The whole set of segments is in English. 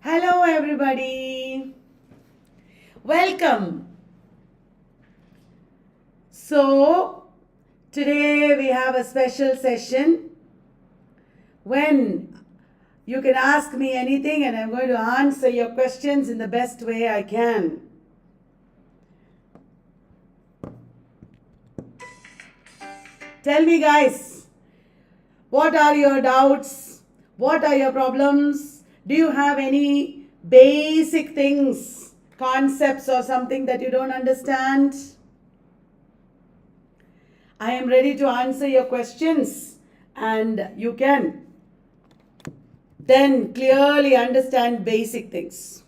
Hello everybody. Welcome. So, today we have a special session when you can ask me anything and I'm going to answer your questions in the best way I can. Tell me guys, what are your doubts? What are your problems? Do you have any basic things, concepts or something that you don't understand? I am ready to answer your questions and you can then clearly understand basic things.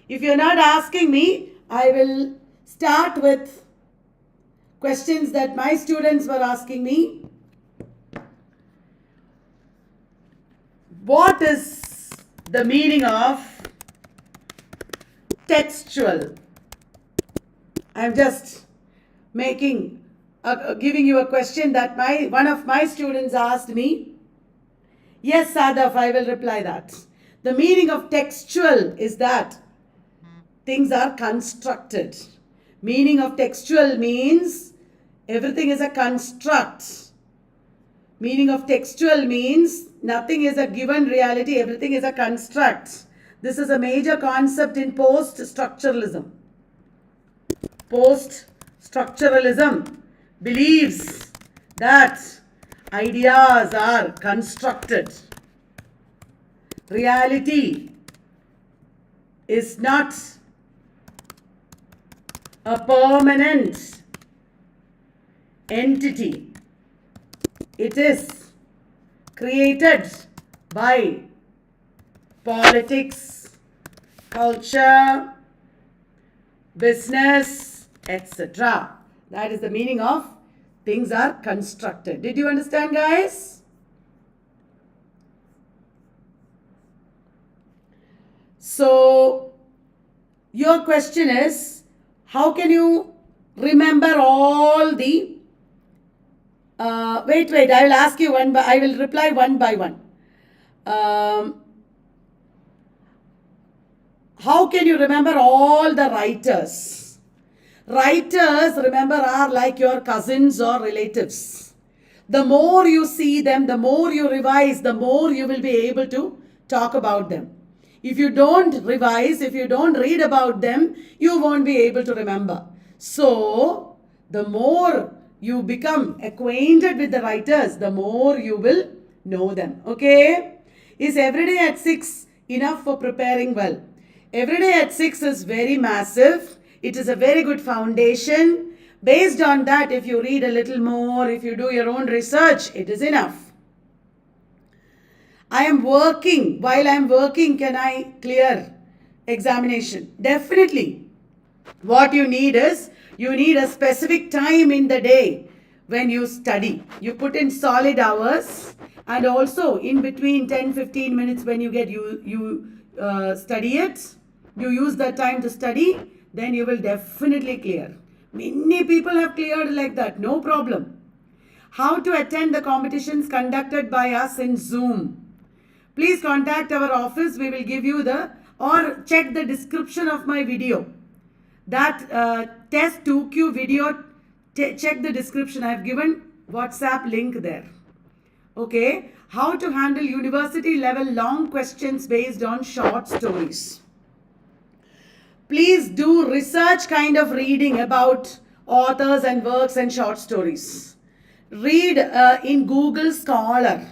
If you're not asking me, I will start with questions that my students were asking me. What is the meaning of textual? I'm just giving you a question that one of my students asked me. Yes, Sadaf, I will reply that. The meaning of textual is that things are constructed. Meaning of textual means everything is a construct. Meaning of textual means nothing is a given reality, everything is a construct. This is a major concept in post-structuralism. Post-structuralism believes that ideas are constructed. Reality is not a permanent entity. It is created by politics, culture, business, etc. That is the meaning of things are constructed. Did you understand, guys? So, your question is, how can you remember all the wait, I will ask you I will reply one by one. How can you remember all the writers? Writers, remember, are like your cousins or relatives. The more you see them, the more you revise, the more you will be able to talk about them. If you don't revise, if you don't read about them, you won't be able to remember. So, the more you become acquainted with the writers, the more you will know them. Okay? Is every day at 6 enough for preparing well? Every day at 6 is very massive. It is a very good foundation. Based on that, if you read a little more, if you do your own research, it is enough. I am working. While I am working, can I clear examination? Definitely. What you need is, you need a specific time in the day when you study. You put in solid hours and also in between 10-15 minutes when you study it, you use that time to study, then you will definitely clear. Many people have cleared like that, no problem. How to attend the competitions conducted by us in Zoom? Please contact our office. We will give you or check the description of my video. That test 2Q video, check the description. I have given WhatsApp link there. Okay. How to handle university level long questions based on short stories. Please do research kind of reading about authors and works and short stories. Read in Google Scholar.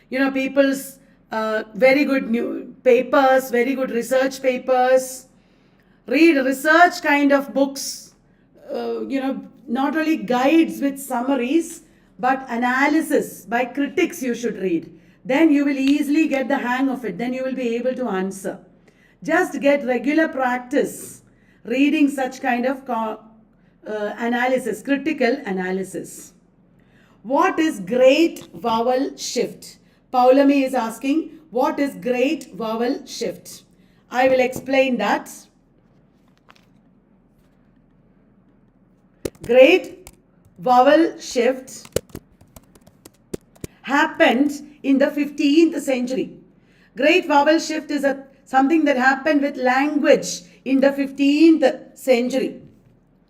People's very good new papers, very good research papers. Read research kind of books, not only guides with summaries, but analysis by critics you should read. Then you will easily get the hang of it. Then you will be able to answer. Just get regular practice reading such kind of analysis, critical analysis. What is great vowel shift? Paulami is asking, what is great vowel shift? I will explain that. Great vowel shift happened in the 15th century. Great vowel shift is something that happened with language in the 15th century.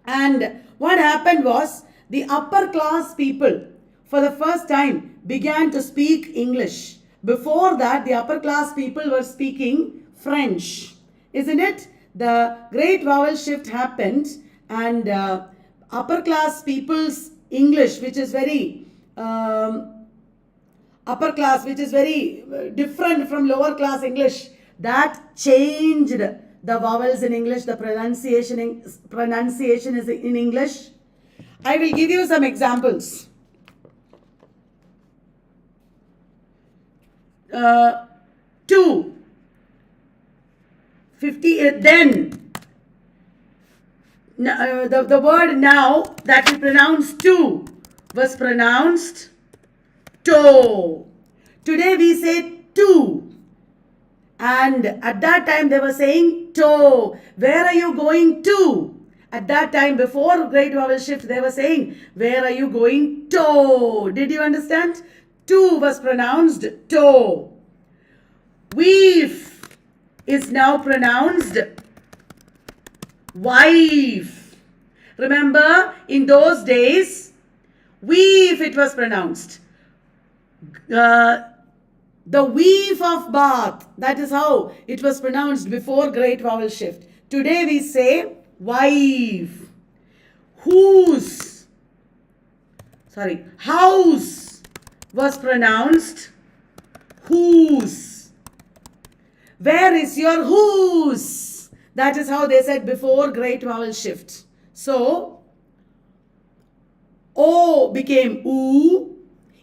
And what happened was the upper class people for the first time began to speak English. Before that, the upper class people were speaking French. Isn't it? The great vowel shift happened, and upper class people's English, which is very upper class, which is very different from lower class English, that changed the vowels in English, the pronunciation is in English. I will give you some examples. Two. 50, then. The word now that we pronounce to was pronounced to. Today we say to. And at that time they were saying to. Where are you going to? At that time, before great vowel shift, they were saying, where are you going to? Did you understand? To was pronounced to. Weave is now pronounced wife. Remember, in those days, weave it was pronounced. The weave of bath, that is how it was pronounced before great vowel shift. Today we say wife. House was pronounced whose. Where is your whose? That is how they said before great vowel shift. So, O became oo,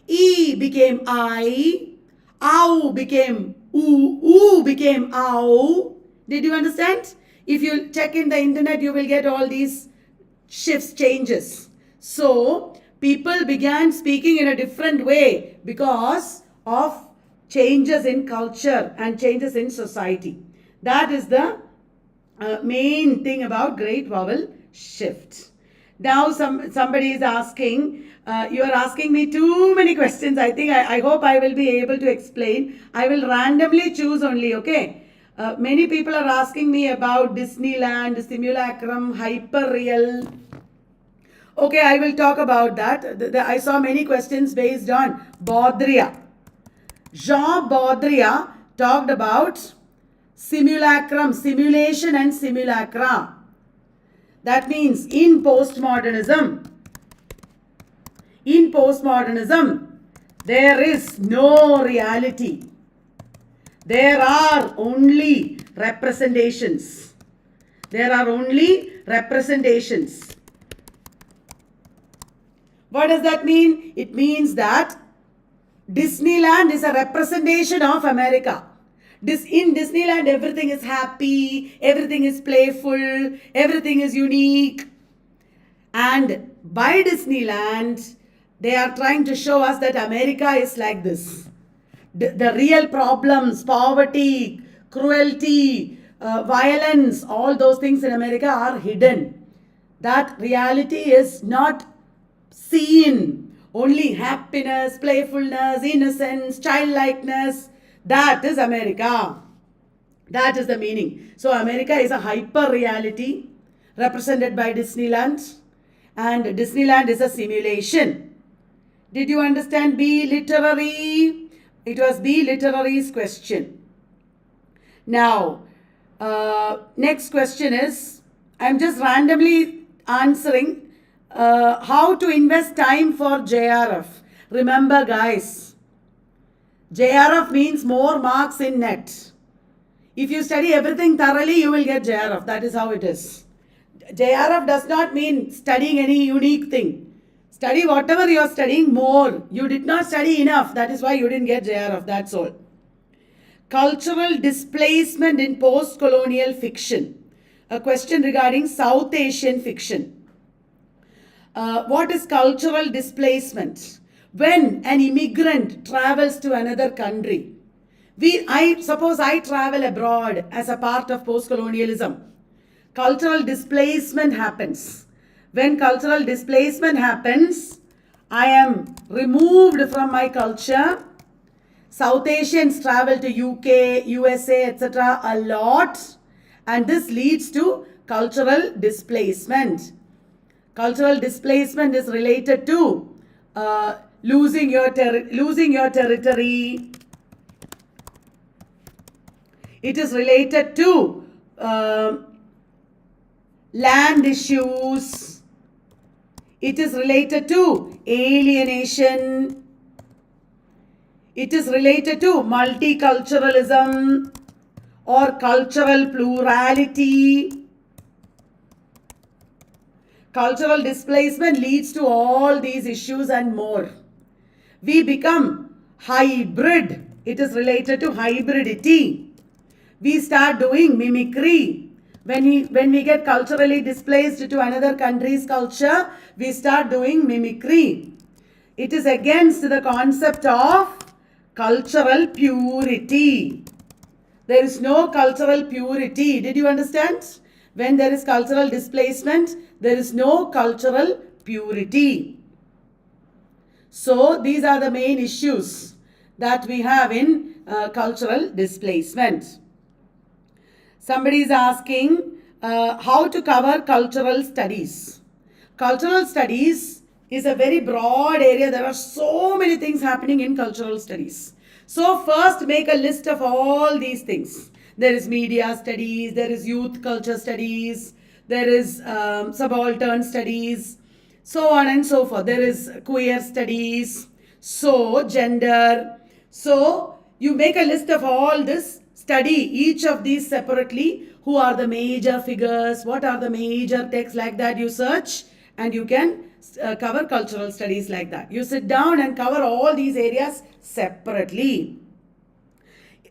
E became I, ow became oo became ow. Did you understand? If you check in the internet, you will get all these shifts, changes. So, people began speaking in a different way because of changes in culture and changes in society. That is the main thing about great vowel shift. Now somebody is asking, you are asking me too many questions. I think I hope I will be able to explain. I will randomly choose only, okay? Many people are asking me about Disneyland, Simulacrum, Hyperreal. Okay, I will talk about that. I saw many questions based on Baudrillard. Jean Baudrillard talked about simulacrum, simulation and simulacra. That means in postmodernism, there is no reality. There are only representations. What does that mean? It means that Disneyland is a representation of America. In Disneyland, everything is happy, everything is playful, everything is unique. And by Disneyland, they are trying to show us that America is like this. The real problems, poverty, cruelty, violence, all those things in America are hidden. That reality is not seen. Only happiness, playfulness, innocence, childlikeness. That is America. That is the meaning. So America is a hyper reality represented by Disneyland. And Disneyland is a simulation. Did you understand Be Literary? It was Be Literary's question. Now, next question is, I'm just randomly answering how to invest time for JRF. Remember guys, JRF means more marks in NET. If you study everything thoroughly, you will get JRF. That is how it is. JRF does not mean studying any unique thing. Study whatever you are studying more. You did not study enough. That is why you didn't get JRF. That's all. Cultural displacement in post-colonial fiction. A question regarding South Asian fiction. What is cultural displacement? When an immigrant travels to another country. Suppose I travel abroad as a part of post-colonialism. Cultural displacement happens. When cultural displacement happens, I am removed from my culture, South Asians travel to UK, USA, etc. a lot, and this leads to cultural displacement. Cultural displacement is related to losing your territory. It is related to land issues. It is related to alienation. It is related to multiculturalism or cultural plurality. Cultural displacement leads to all these issues and more. We become hybrid. It is related to hybridity. We start doing mimicry. When we get culturally displaced to another country's culture, we start doing mimicry. It is against the concept of cultural purity. There is no cultural purity. Did you understand? When there is cultural displacement, there is no cultural purity. So these are the main issues that we have in cultural displacement. Somebody is asking how to cover cultural studies. Cultural studies is a very broad area. There are so many things happening in cultural studies. So first make a list of all these things. There is media studies, there is youth culture studies, there is subaltern studies, so on and so forth. There is queer studies, so gender. So you make a list of all this, study each of these separately. Who are the major figures? What are the major texts? Like that you search and you can cover cultural studies like that. You sit down and cover all these areas separately.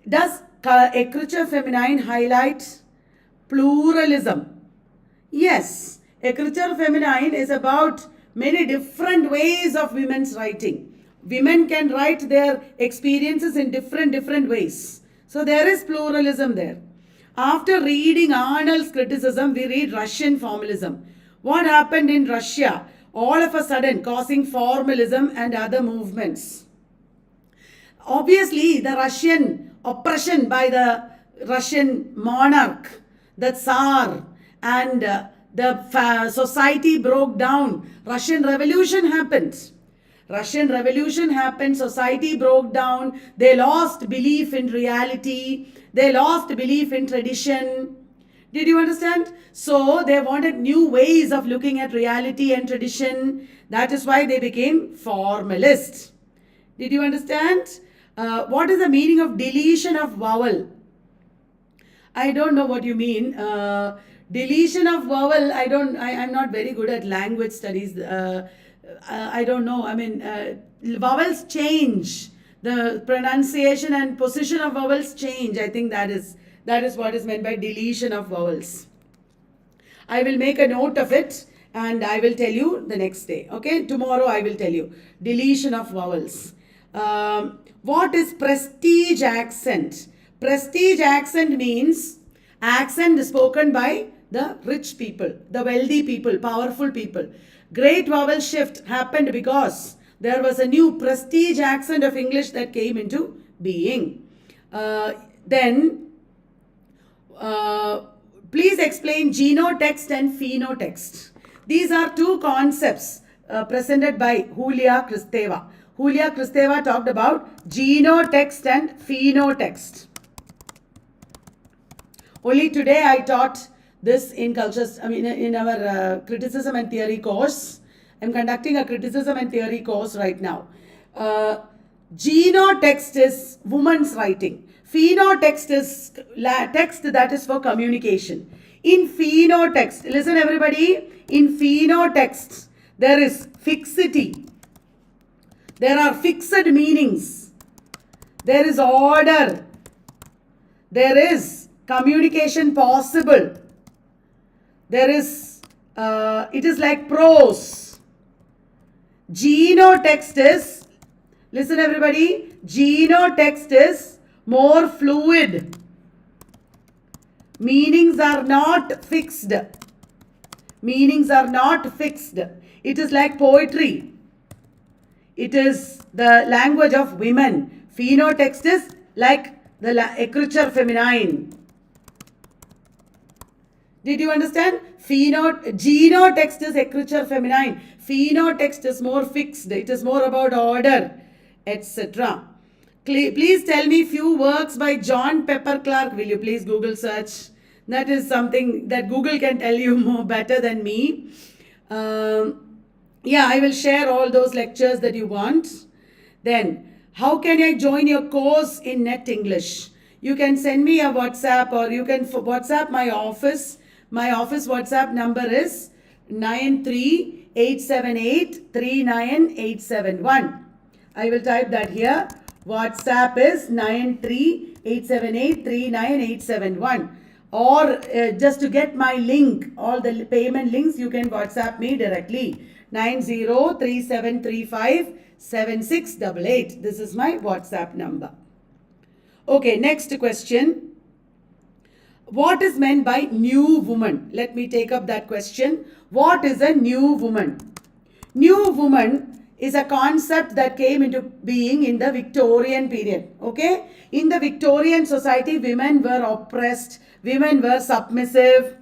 Does écriture féminine highlight pluralism? Yes. Écriture féminine is about many different ways of women's writing. Women can write their experiences in different ways. So there is pluralism there. After reading Arnold's criticism, we read Russian formalism. What happened in Russia? All of a sudden causing formalism and other movements. Obviously, the Russian oppression by the Russian monarch, the Tsar, and the society broke down. Russian Revolution happened. Russian Revolution happened, society broke down, they lost belief in reality, they lost belief in tradition. Did you understand? So they wanted new ways of looking at reality and tradition. That is why they became formalist. Did you understand? What is the meaning of deletion of vowel? I don't know what you mean. Deletion of vowel, I'm not very good at language studies. I don't know. I mean, vowels change. The pronunciation and position of vowels change. I think that is what is meant by deletion of vowels. I will make a note of it and I will tell you the next day. Okay, tomorrow I will tell you. Deletion of vowels. What is prestige accent? Prestige accent means accent spoken by the rich people, the wealthy people, powerful people. Great vowel shift happened because there was a new prestige accent of English that came into being. Please explain genotext and phenotext. These are two concepts presented by Julia Kristeva. Julia Kristeva talked about genotext and phenotext. Only today I taught this in cultures, in our criticism and theory course. I'm conducting a criticism and theory course right now. Genotext is woman's writing. Phenotext is text that is for communication. In phenotext, listen everybody, in phenotext, there is fixity. There are fixed meanings. There is order. There is communication possible. There is, it is like prose. Genotext is, listen everybody, genotext is more fluid. Meanings are not fixed. Meanings are not fixed. It is like poetry. It is the language of women. Phenotext is like the écriture feminine. Did you understand? Genotext is écriture feminine. Phenotext is more fixed. It is more about order, etc. Please tell me few works by John Pepper Clark. Will you please Google search? That is something that Google can tell you more better than me. Yeah, I will share all those lectures that you want. Then, how can I join your course in NET English? You can send me a WhatsApp, or you can WhatsApp my office. My office WhatsApp number is 93-878-39871. I will type that here. WhatsApp is 93-878-39871. Or just to get my link, all the payment links, you can WhatsApp me directly. 9037357688. This is my WhatsApp number. Okay, next question. What is meant by new woman? Let me take up that question. What is a new woman? New woman is a concept that came into being in the Victorian period. Okay? In the Victorian society, women were oppressed. Women were submissive.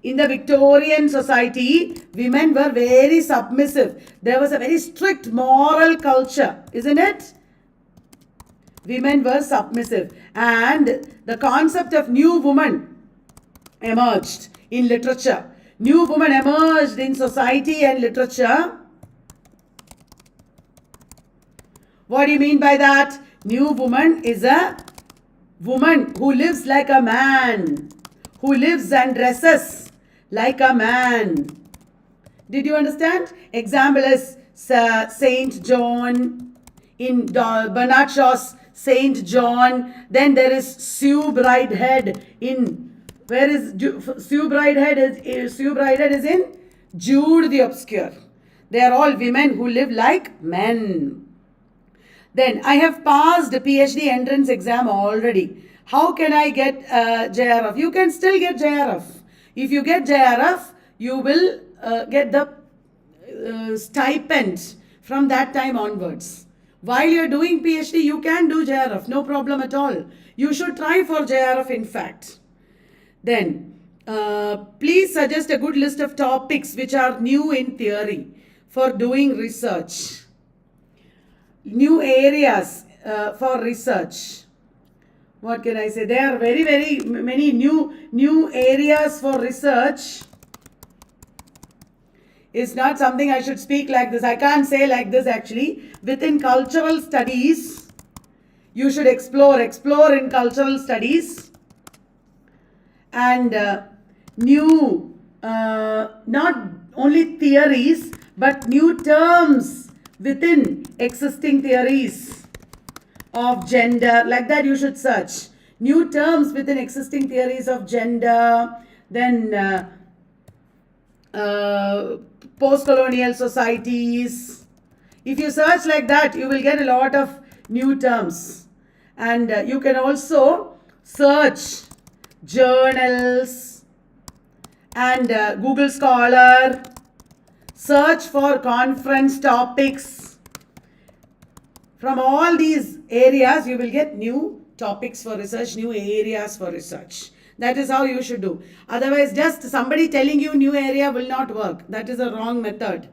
In the Victorian society, women were very submissive. There was a very strict moral culture, isn't it? Women were submissive. And the concept of new woman emerged in literature. New woman emerged in society and literature. What do you mean by that? New woman is a woman who lives like a man, who lives and dresses like a man. Did you understand? Example is Saint John, in Bernard Shaw's Saint John. Then there is Sue Bridehead in, where is Sue Bridehead? Sue Bridehead is in Jude the Obscure. They are all women who live like men. Then I have passed the PhD entrance exam already. How can I get JRF? You can still get JRF. If you get JRF, you will get the stipend from that time onwards. While you are doing PhD, you can do JRF. No problem at all. You should try for JRF, in fact. Then, please suggest a good list of topics which are new in theory for doing research. New areas for research. What can I say? There are very, very many new areas for research. It's not something I should speak like this. I can't say like this actually. Within cultural studies, you should explore in cultural studies. And new, not only theories, but new terms within existing theories of gender. Like that you should search. New terms within existing theories of gender. Then post-colonial societies. If you search like that, you will get a lot of new terms. And you can also search journals and Google Scholar. Search for conference topics. From all these areas, you will get new topics for research, new areas for research. That is how you should do. Otherwise, just somebody telling you new area will not work. That is a wrong method.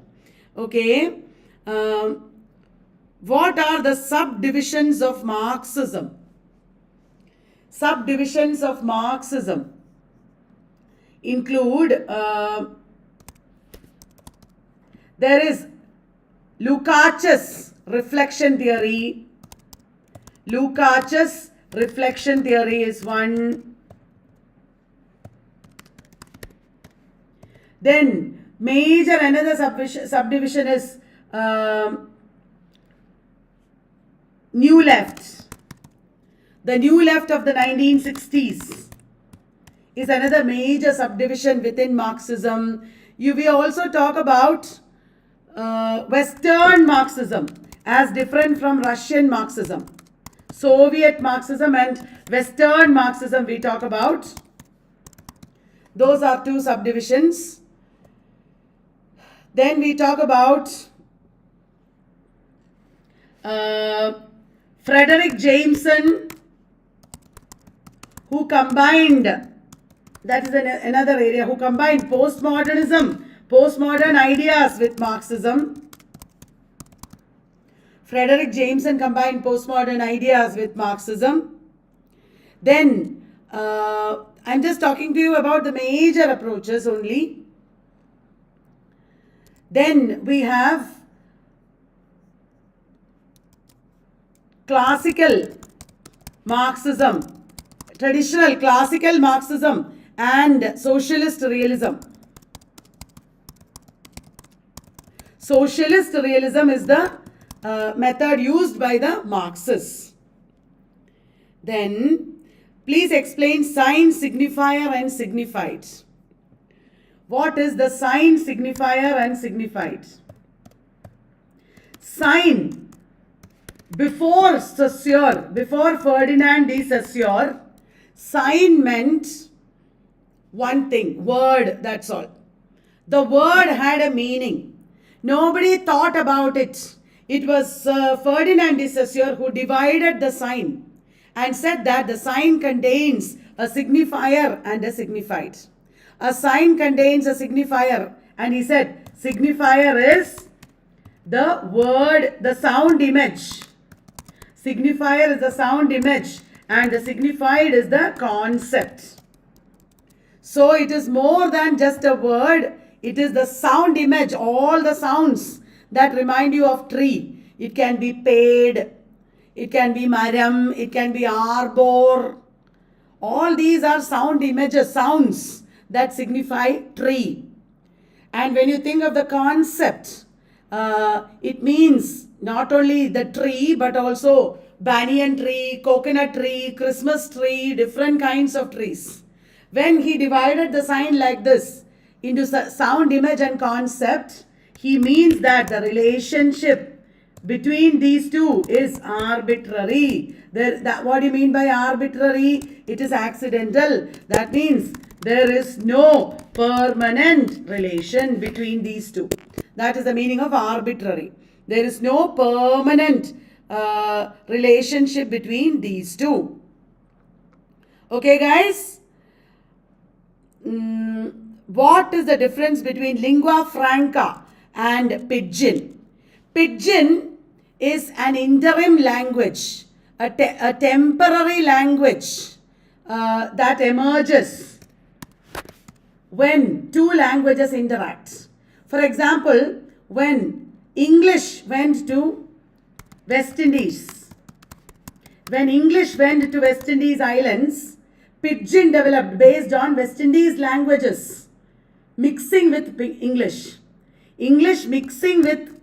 Okay. What are the subdivisions of Marxism? Subdivisions of Marxism include, there is Lukács' reflection theory. Lukács' reflection theory is one. Then major another subdivision is New Left. The New Left of the 1960s is another major subdivision within Marxism. We also talk about Western Marxism as different from Russian Marxism. Soviet Marxism and Western Marxism we talk about. Those are two subdivisions. Then we talk about Frederick Jameson, who combined, that is another area, who combined postmodernism, postmodern ideas with Marxism. Frederick Jameson combined postmodern ideas with Marxism. Then, I'm just talking to you about the major approaches only. Then we have classical Marxism, traditional classical Marxism and socialist realism. Socialist realism is the method used by the Marxists. Then, please explain sign, signifier and signified. What is the sign, signifier and signified? Sign, before Saussure, before Ferdinand de Saussure, sign meant one thing, word, that's all. The word had a meaning. Nobody thought about it. It was Ferdinand de Saussure who divided the sign and said that the sign contains a signifier and a signified. A sign contains a signifier, and he said signifier is the word, the sound image. Signifier is the sound image and the signified is the concept. So it is more than just a word, it is the sound image, all the sounds that remind you of tree. It can be paid, it can be maram, it can be arbor. All these are sound images, sounds that signify tree. And when you think of the concept, it means not only the tree but also banyan tree, coconut tree, Christmas tree, different kinds of trees. When he divided the sign like this into sound, image and concept, he means that the relationship between these two is arbitrary. What do you mean by arbitrary? It is accidental. That means there is no permanent relation between these two. That is the meaning of arbitrary. There is no permanent relationship between these two. Okay, guys? What is the difference between lingua franca and pidgin? Pidgin is an interim language, a temporary language that emerges when two languages interact. For example, when English went to West Indies, when English went to West Indies islands, pidgin developed based on West Indies languages mixing with English. English mixing with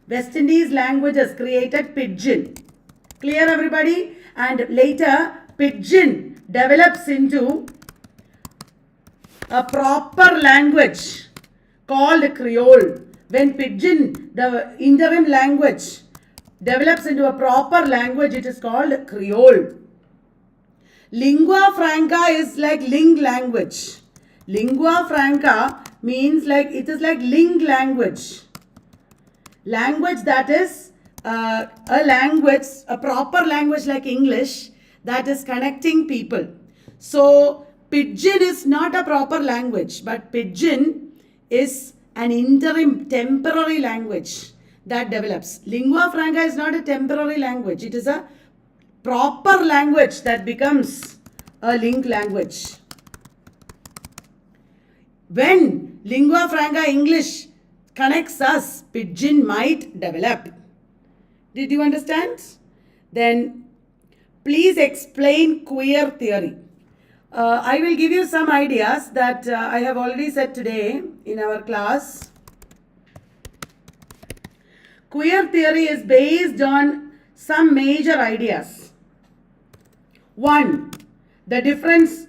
West Indies languages created pidgin. Clear, everybody? And later, pidgin develops into a proper language called Creole. When pidgin, the interim language, develops into a proper language, it is called Creole. Lingua franca is like ling language. Lingua franca means like, it is like ling language. Language that is a language, a proper language like English that is connecting people. So, pidgin is not a proper language, but pidgin is an interim, temporary language that develops. Lingua franca is not a temporary language. It is a proper language that becomes a link language. When lingua franca English connects us, pidgin might develop. Did you understand? Then, please explain queer theory. I will give you some ideas that I have already said today in our class. Queer theory is based on some major ideas. One, the difference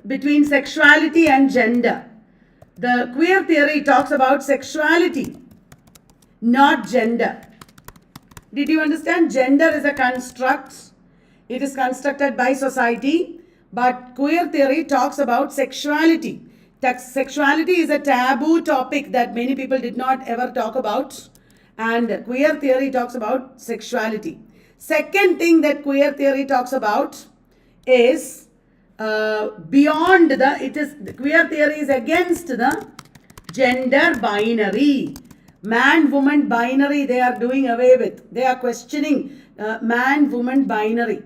between sexuality and gender. The queer theory talks about sexuality, not gender. Did you understand? Gender is a construct. It is constructed by society. But queer theory talks about sexuality. Sexuality is a taboo topic that many people did not ever talk about. And queer theory talks about sexuality. Second thing that queer theory talks about is beyond the queer theory is against the gender binary. Man woman binary they are doing away with. They are questioning man woman binary.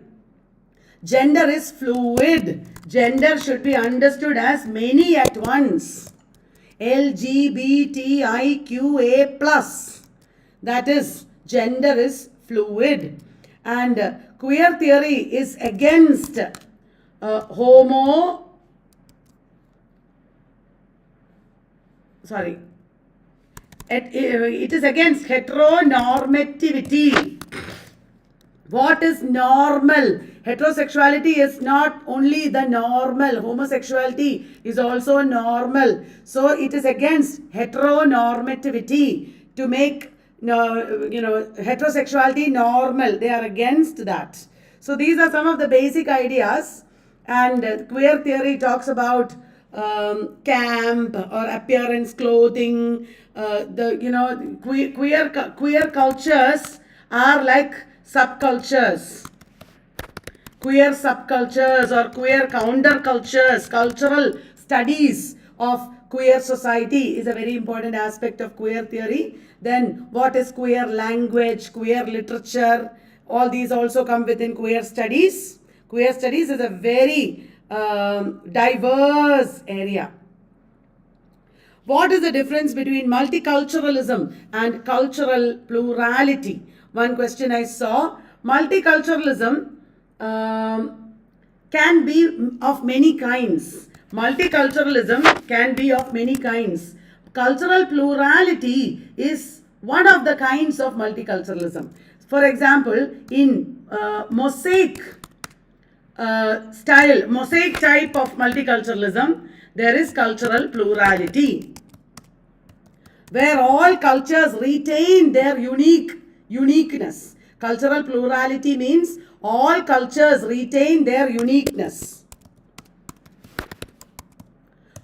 Gender is fluid. Gender should be understood as many at once. LGBTIQA+. That is, gender is fluid. And queer theory is against it is against heteronormativity. What is normal? Heterosexuality is not only the normal. Homosexuality is also normal. So it is against heteronormativity to make heterosexuality normal. They are against that. So these are some of the basic ideas. And queer theory talks about camp or appearance, clothing. Queer cultures are like subcultures. Queer subcultures or queer countercultures, cultural studies of queer society is a very important aspect of queer theory. Then what is queer language, queer literature, all these also come within queer studies. Queer studies is a very diverse area. What is the difference between multiculturalism and cultural plurality? One question I saw, multiculturalism can be of many kinds. Multiculturalism can be of many kinds. Cultural plurality is one of the kinds of multiculturalism. For example, in mosaic type of multiculturalism, there is cultural plurality, where all cultures retain their uniqueness. Cultural plurality means all cultures retain their uniqueness.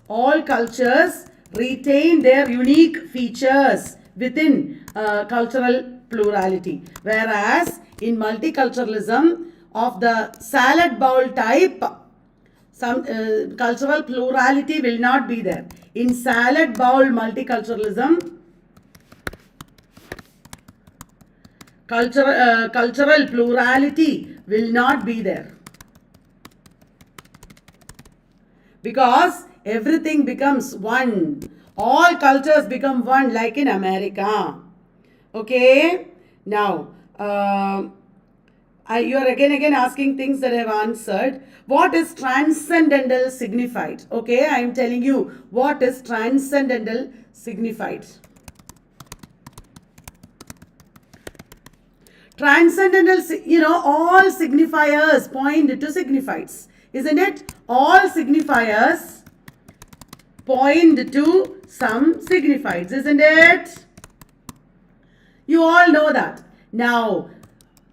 All cultures retain their unique features within cultural plurality. Whereas in multiculturalism of the salad bowl type, some cultural plurality will not be there. In salad bowl multiculturalism, cultural plurality will not be there, because everything becomes one. All cultures become one, like in America. Okay? Now, you are again asking things that I have answered. What is transcendental signified? Okay, I am telling you what is transcendental signified. Transcendental, all signifiers point to signifieds, isn't it? All signifiers point to some signifieds, isn't it? You all know that. Now,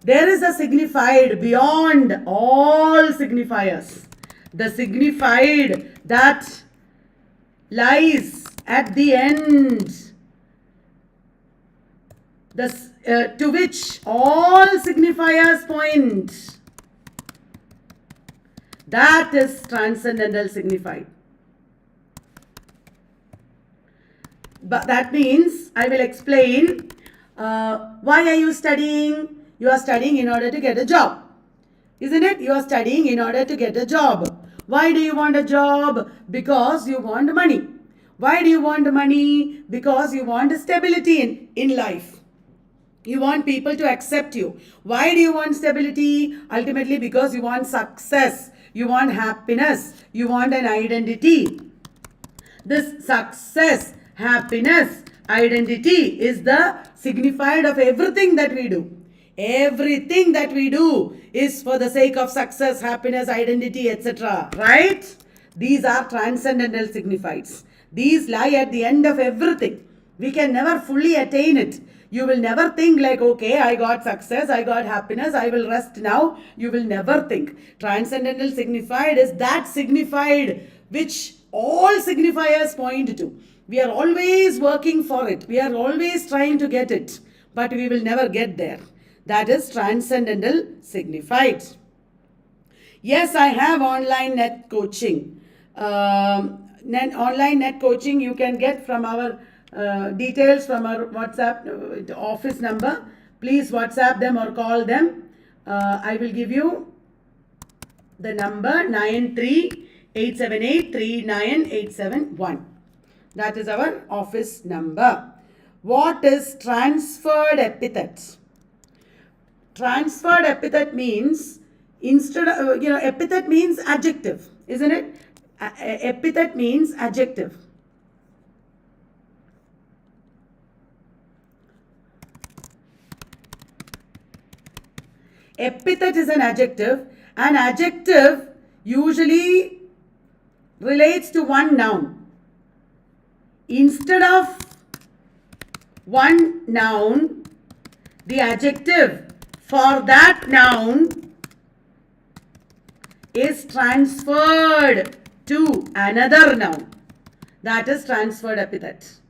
there is a signified beyond all signifiers. The signified that lies at the end, to which all signifiers point. That is transcendental signified. But that means, I will explain, why are you studying? You are studying in order to get a job. Isn't it? You are studying in order to get a job. Why do you want a job? Because you want money. Why do you want money? Because you want stability in life. You want people to accept you. Why do you want stability? Ultimately, because you want success. You want happiness. You want an identity. This success, happiness, identity is the signified of everything that we do. Everything that we do is for the sake of success, happiness, identity, etc. Right? These are transcendental signifieds. These lie at the end of everything. We can never fully attain it. You will never think like, okay, I got success, I got happiness, I will rest now. You will never think. Transcendental signified is that signified which all signifiers point to. We are always working for it. We are always trying to get it. But we will never get there. That is transcendental signified. Yes, I have online net coaching. Online net coaching you can get from our details from our WhatsApp office number. Please WhatsApp them or call them. I will give you the number 93-878-39871. That is our office number. What is transferred epithet? Transferred epithet means instead of, epithet means adjective, isn't it? Epithet means adjective. Epithet is an adjective. An adjective usually relates to one noun. Instead of one noun, the adjective for that noun is transferred to another noun. That is transferred epithet.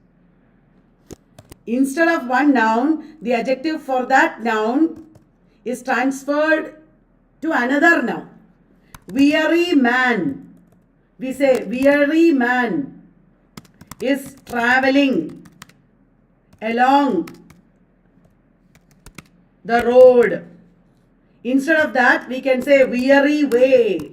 Instead of one noun, the adjective for that noun is transferred to another noun. Weary man. We say weary man is traveling along the road. Instead of that, we can say weary way.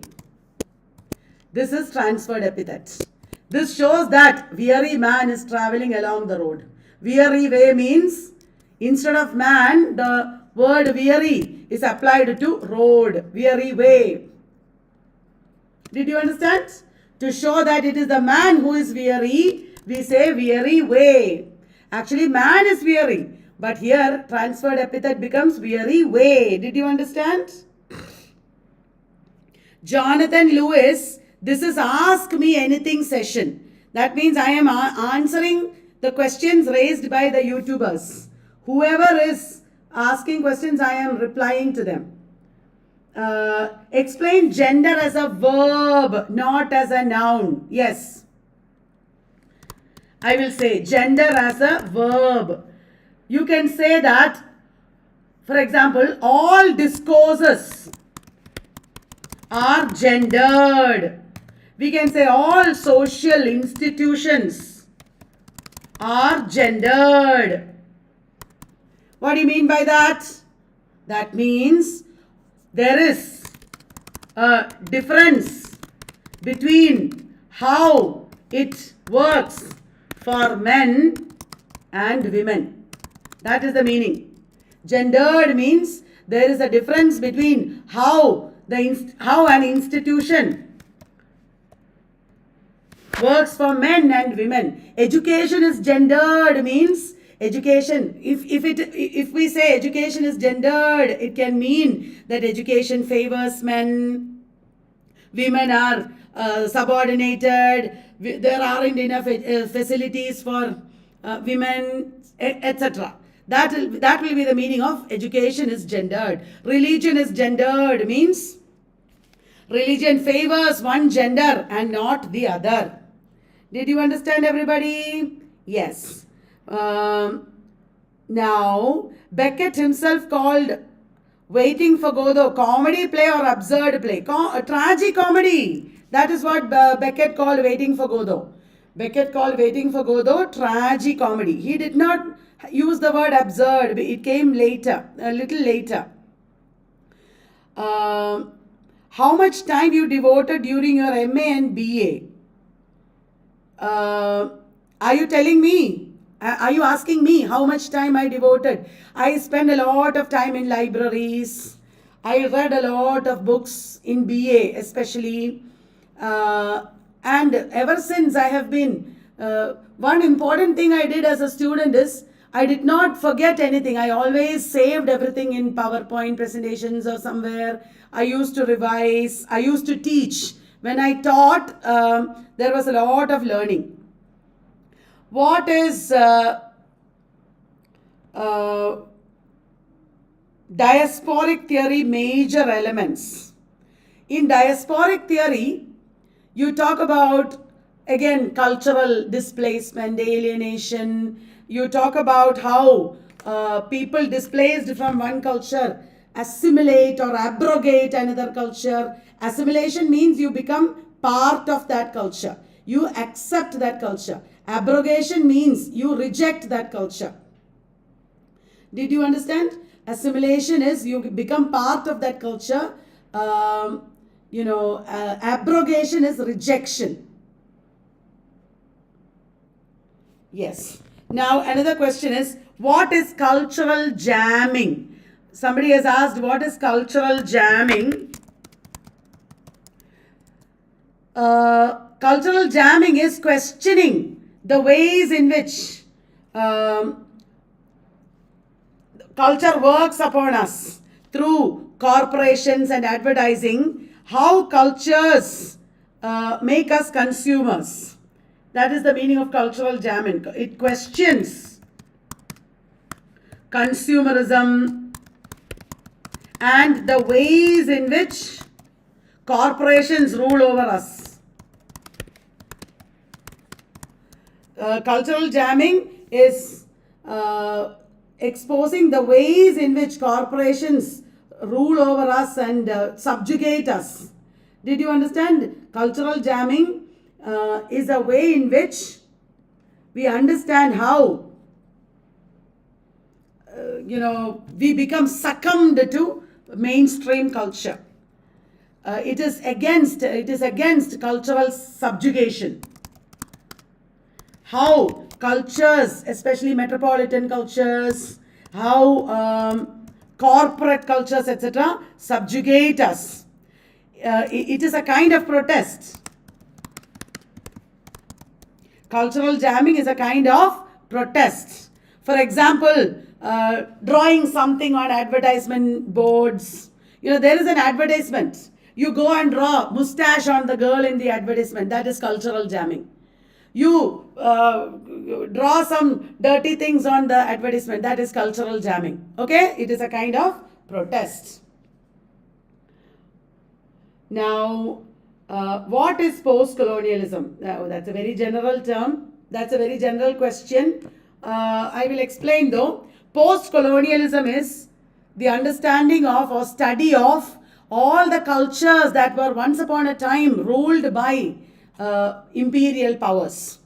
This is transferred epithet. This shows that weary man is traveling along the road. Weary way means instead of man, the word weary is applied to road. Weary way. Did you understand? To show that it is the man who is weary, we say weary way. Actually, man is weary. But here, transferred epithet becomes weary way. Did you understand? Jonathan Lewis, this is Ask Me Anything session. That means I am answering the questions raised by the YouTubers. Whoever is asking questions, I am replying to them. Explain gender as a verb, not as a noun. Yes. I will say gender as a verb. You can say that, for example, all discourses are gendered. We can say all social institutions are gendered. What do you mean by that? That means there is a difference between how it works for men and women. That is the meaning. Gendered means there is a difference between how an institution works for men and women. Education is gendered means education. If we say education is gendered, it can mean that education favors men. Women are subordinated. There aren't enough facilities for women, etc. That will be the meaning of education is gendered. Religion is gendered means religion favors one gender and not the other. Did you understand, everybody? Yes. Now, Beckett himself called Waiting for Godot comedy play or absurd play. Tragicomedy. That is what Beckett called Waiting for Godot. Beckett called Waiting for Godot tragicomedy. He did not use the word absurd. It came later, a little later. How much time you devoted during your MA and BA? Are you telling me? Are you asking me how much time I devoted? I spent a lot of time in libraries. I read a lot of books in BA especially. And ever since I have been, one important thing I did as a student is I did not forget anything. I always saved everything in PowerPoint presentations or somewhere. I used to revise. I used to teach. When I taught, there was a lot of learning. What is diasporic theory major elements? In diasporic theory, you talk about, again, cultural displacement, alienation. You talk about how people displaced from one culture assimilate or abrogate another culture. Assimilation means you become part of that culture. You accept that culture. Abrogation means you reject that culture. Did you understand? Assimilation is you become part of that culture. Abrogation is rejection. Yes. Now another question is, what is cultural jamming? Somebody has asked, what is cultural jamming? Cultural jamming is questioning the ways in which culture works upon us through corporations and advertising, how cultures make us consumers. That is the meaning of cultural jamming. It questions consumerism and the ways in which corporations rule over us. Cultural jamming is exposing the ways in which corporations rule over us and subjugate us. Did you understand? Cultural jamming is a way in which we understand how we become succumbed to mainstream culture. It is against cultural subjugation. How cultures, especially metropolitan cultures, how corporate cultures, etc., subjugate us. It is a kind of protest. Cultural jamming is a kind of protest. For example, drawing something on advertisement boards. There is an advertisement. You go and draw mustache on the girl in the advertisement. That is cultural jamming. You draw some dirty things on the advertisement. That is cultural jamming. Okay? It is a kind of protest. Now, what is post-colonialism? That's a very general term. That's a very general question. I will explain though. Post-colonialism is the understanding of or study of all the cultures that were once upon a time ruled by imperial powers.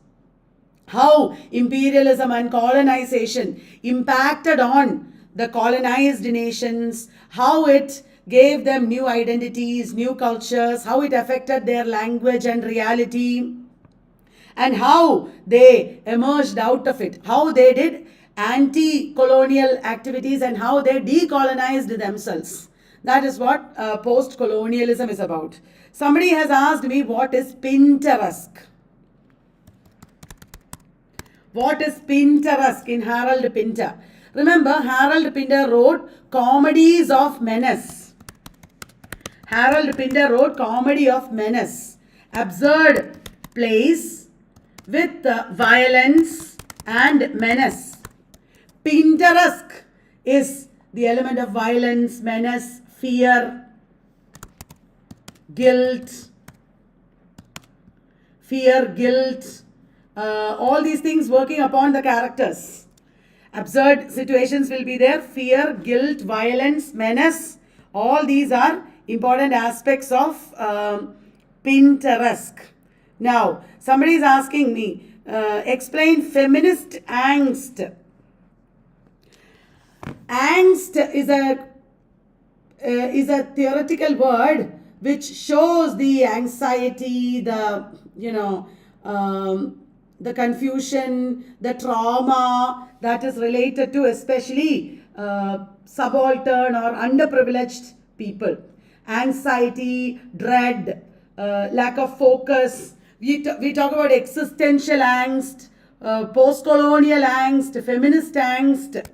How imperialism and colonization impacted on the colonized nations, how it gave them new identities, new cultures, how it affected their language and reality, and how they emerged out of it, how they did anti-colonial activities and how they decolonized themselves. That is what post-colonialism is about. Somebody has asked me, what is Pinterest? What is Pinterest in Harold Pinter? Remember, Harold Pinter wrote Comedies of Menace. Harold Pinter wrote Comedy of Menace. Absurd plays with violence and menace. Pinterest is the element of violence, menace, fear, guilt, all these things working upon the characters. Absurd situations will be there. Fear, guilt, violence, menace. All these are important aspects of Pinterest. Now, somebody is asking me, explain feminist angst. Angst is a theoretical word which shows the anxiety, the confusion, the trauma that is related to especially subaltern or underprivileged people. Anxiety, dread, lack of focus. We talk about existential angst, post-colonial angst, feminist angst.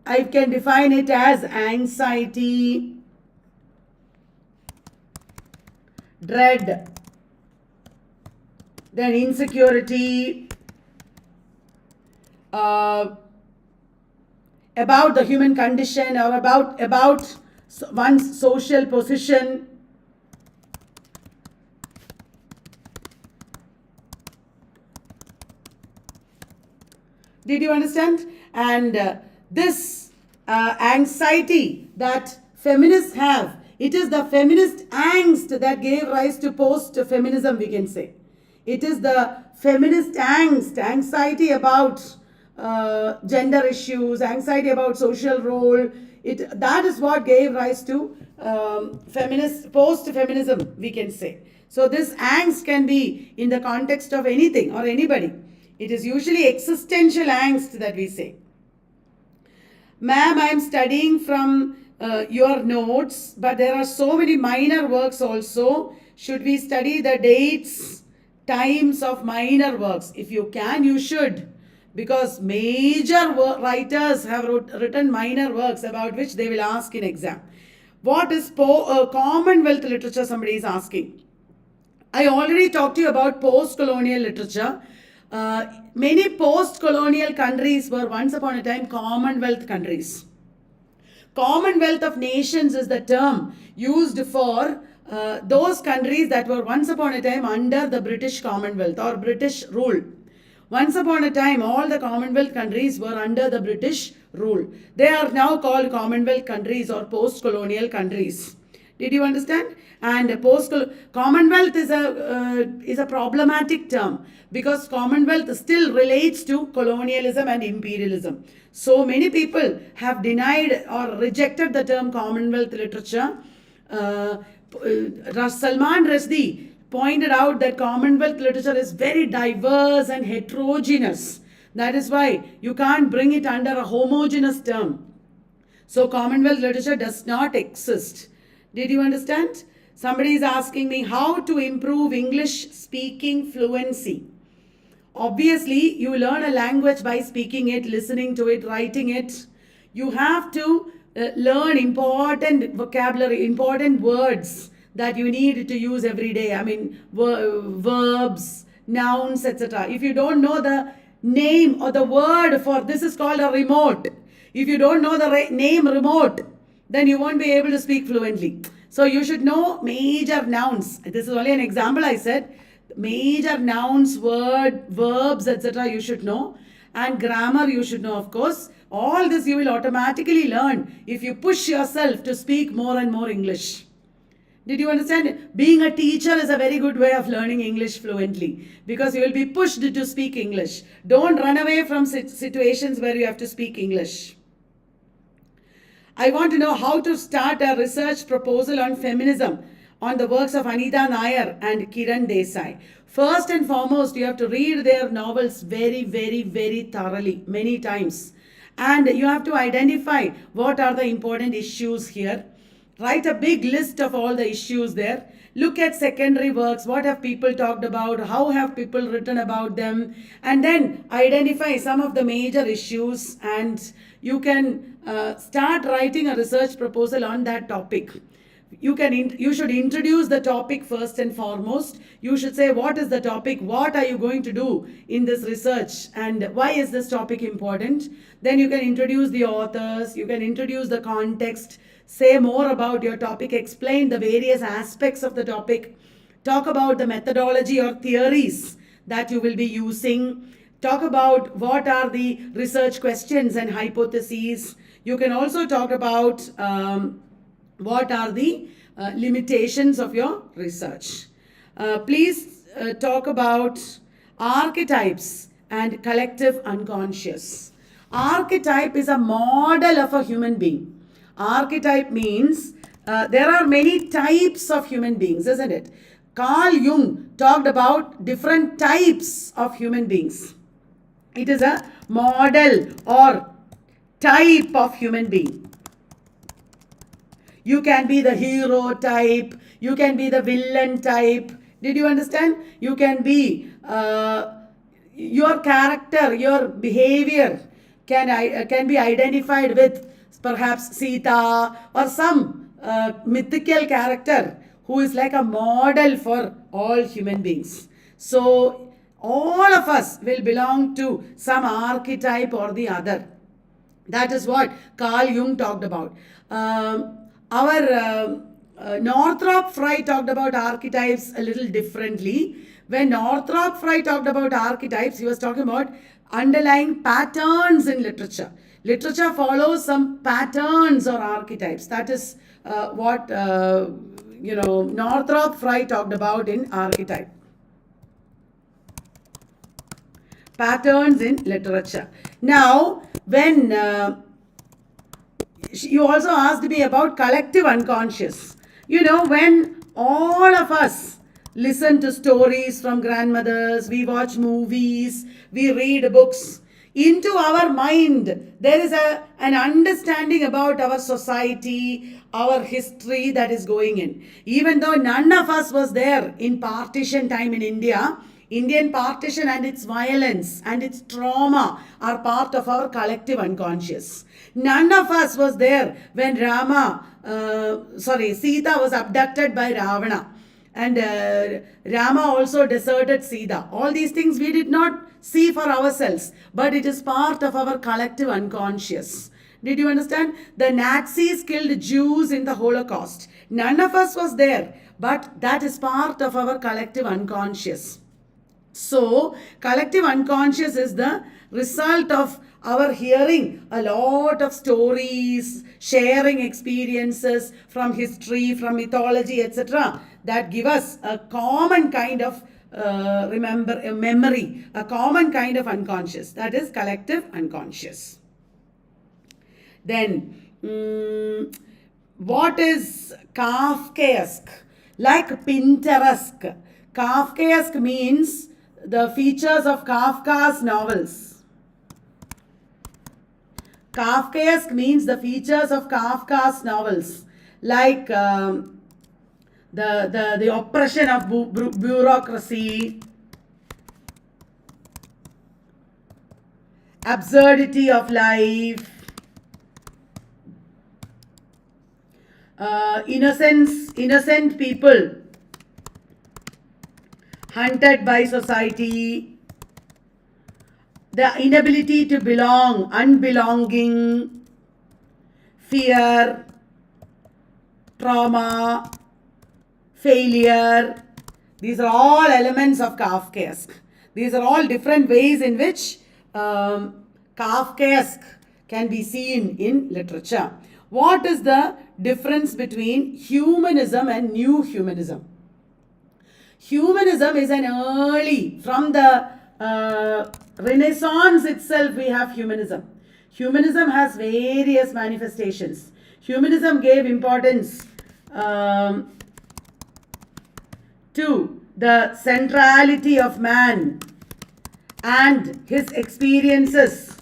I can define it as anxiety, dread, then insecurity, about the human condition or about one's social position. Did you understand? And this anxiety that feminists have, it is the feminist angst that gave rise to post-feminism, we can say. It is the feminist angst, anxiety about gender issues, anxiety about social role. That is what gave rise to post-feminism, we can say. So this angst can be in the context of anything or anybody. It is usually existential angst that we say. Ma'am, I am studying from your notes, but there are so many minor works also. Should we study the dates, times of minor works? If you can, you should. Because major writers have written minor works about which they will ask in exam. What is Commonwealth literature, somebody is asking. I already talked to you about post-colonial literature. Many post-colonial countries were once upon a time Commonwealth countries. Commonwealth of Nations is the term used for those countries that were once upon a time under the British Commonwealth or British rule. Once upon a time, all the Commonwealth countries were under the British rule. They are now called Commonwealth countries or post-colonial countries. Did you understand? And Commonwealth is a problematic term because Commonwealth still relates to colonialism and imperialism. So many people have denied or rejected the term Commonwealth literature. Salman Rushdie pointed out that Commonwealth literature is very diverse and heterogeneous. That is why you can't bring it under a homogeneous term. So Commonwealth literature does not exist. Did you understand? Somebody is asking me how to improve English speaking fluency. Obviously, you learn a language by speaking it, listening to it, writing it. You have to learn important vocabulary, important words that you need to use every day. I mean, verbs, nouns, etc. If you don't know the name or the word for this is called a remote. If you don't know the name remote, then you won't be able to speak fluently. So you should know major nouns. This is only an example I said. Major nouns, verbs, etc. you should know. And grammar you should know, of course. All this you will automatically learn if you push yourself to speak more and more English. Did you understand? Being a teacher is a very good way of learning English fluently because you will be pushed to speak English. Don't run away from situations where you have to speak English. I want to know how to start a research proposal on feminism on the works of Anita Nair and Kiran Desai. First and foremost, you have to read their novels very, very, very thoroughly, many times. And you have to identify what are the important issues here. Write a big list of all the issues there. Look at secondary works. What have people talked about? How have people written about them? And then identify some of the major issues and you can start writing a research proposal on that topic. You should introduce the topic first and foremost. You should say what is the topic, what are you going to do in this research and why is this topic important. Then you can introduce the authors, you can introduce the context, say more about your topic, explain the various aspects of the topic, talk about the methodology or theories that you will be using, talk about what are the research questions and hypotheses. You can also talk about what are the limitations of your research. Please talk about archetypes and collective unconscious. Archetype is a model of a human being. Archetype means there are many types of human beings, isn't it? Carl Jung talked about different types of human beings. It is a model or type of human being. You can be the hero type. You can be the villain type. Did you understand? You can be your character, your behavior can be identified with perhaps Sita or some mythical character who is like a model for all human beings. So all of us will belong to some archetype or the other. That is what Carl Jung talked about. Northrop Frye talked about archetypes a little differently. When Northrop Frye talked about archetypes, he was talking about underlying patterns in literature. Literature follows some patterns or archetypes. That is what Northrop Frye talked about in Archetype. Patterns in literature. Now, when you also asked me about collective unconscious. When all of us listen to stories from grandmothers, we watch movies, we read books, into our mind there is an understanding about our society, our history that is going in. Even though none of us was there in partition time in India, Indian partition and its violence and its trauma are part of our collective unconscious. None of us was there when Sita was abducted by Ravana. And Rama also deserted Sita. All these things we did not see for ourselves, but it is part of our collective unconscious. Did you understand? The Nazis killed Jews in the Holocaust. None of us was there, but that is part of our collective unconscious. So, collective unconscious is the result of our hearing a lot of stories, sharing experiences from history, from mythology, etc. that give us a common kind of memory, a common kind of unconscious. That is collective unconscious. Then, what is Kafkaesque? Like Pinterest. Kafkaesque means the features of Kafka's novels. Kafkaesque means the features of Kafka's novels, like the oppression of bureaucracy, absurdity of life, innocent people hunted by society, the inability to belong, unbelonging, fear, trauma, failure. These are all elements of Kafkaesque. These are all different ways in which Kafkaesque can be seen in literature. What is the difference between humanism and new humanism? Humanism is an early, from the Renaissance itself we have humanism. Humanism has various manifestations. Humanism gave importance to the centrality of man and his experiences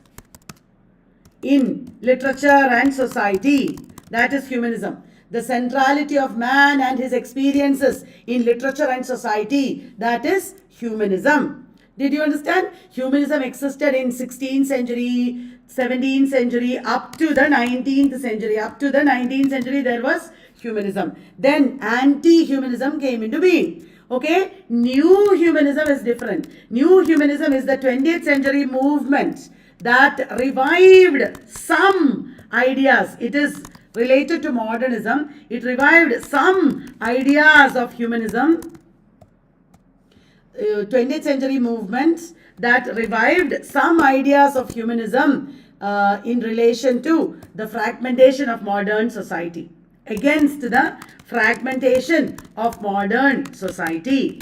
in literature and society. That is humanism. The centrality of man and his experiences in literature and society. That is humanism. Did you understand? Humanism existed in 16th century, 17th century, up to the 19th century. Up to the 19th century, there was humanism. Then anti-humanism came into being. Okay? New humanism is different. New humanism is the 20th century movement that revived some ideas. It is related to modernism. It revived some ideas of humanism. 20th century movements that revived some ideas of humanism in relation to the fragmentation of modern society. Against the fragmentation of modern society.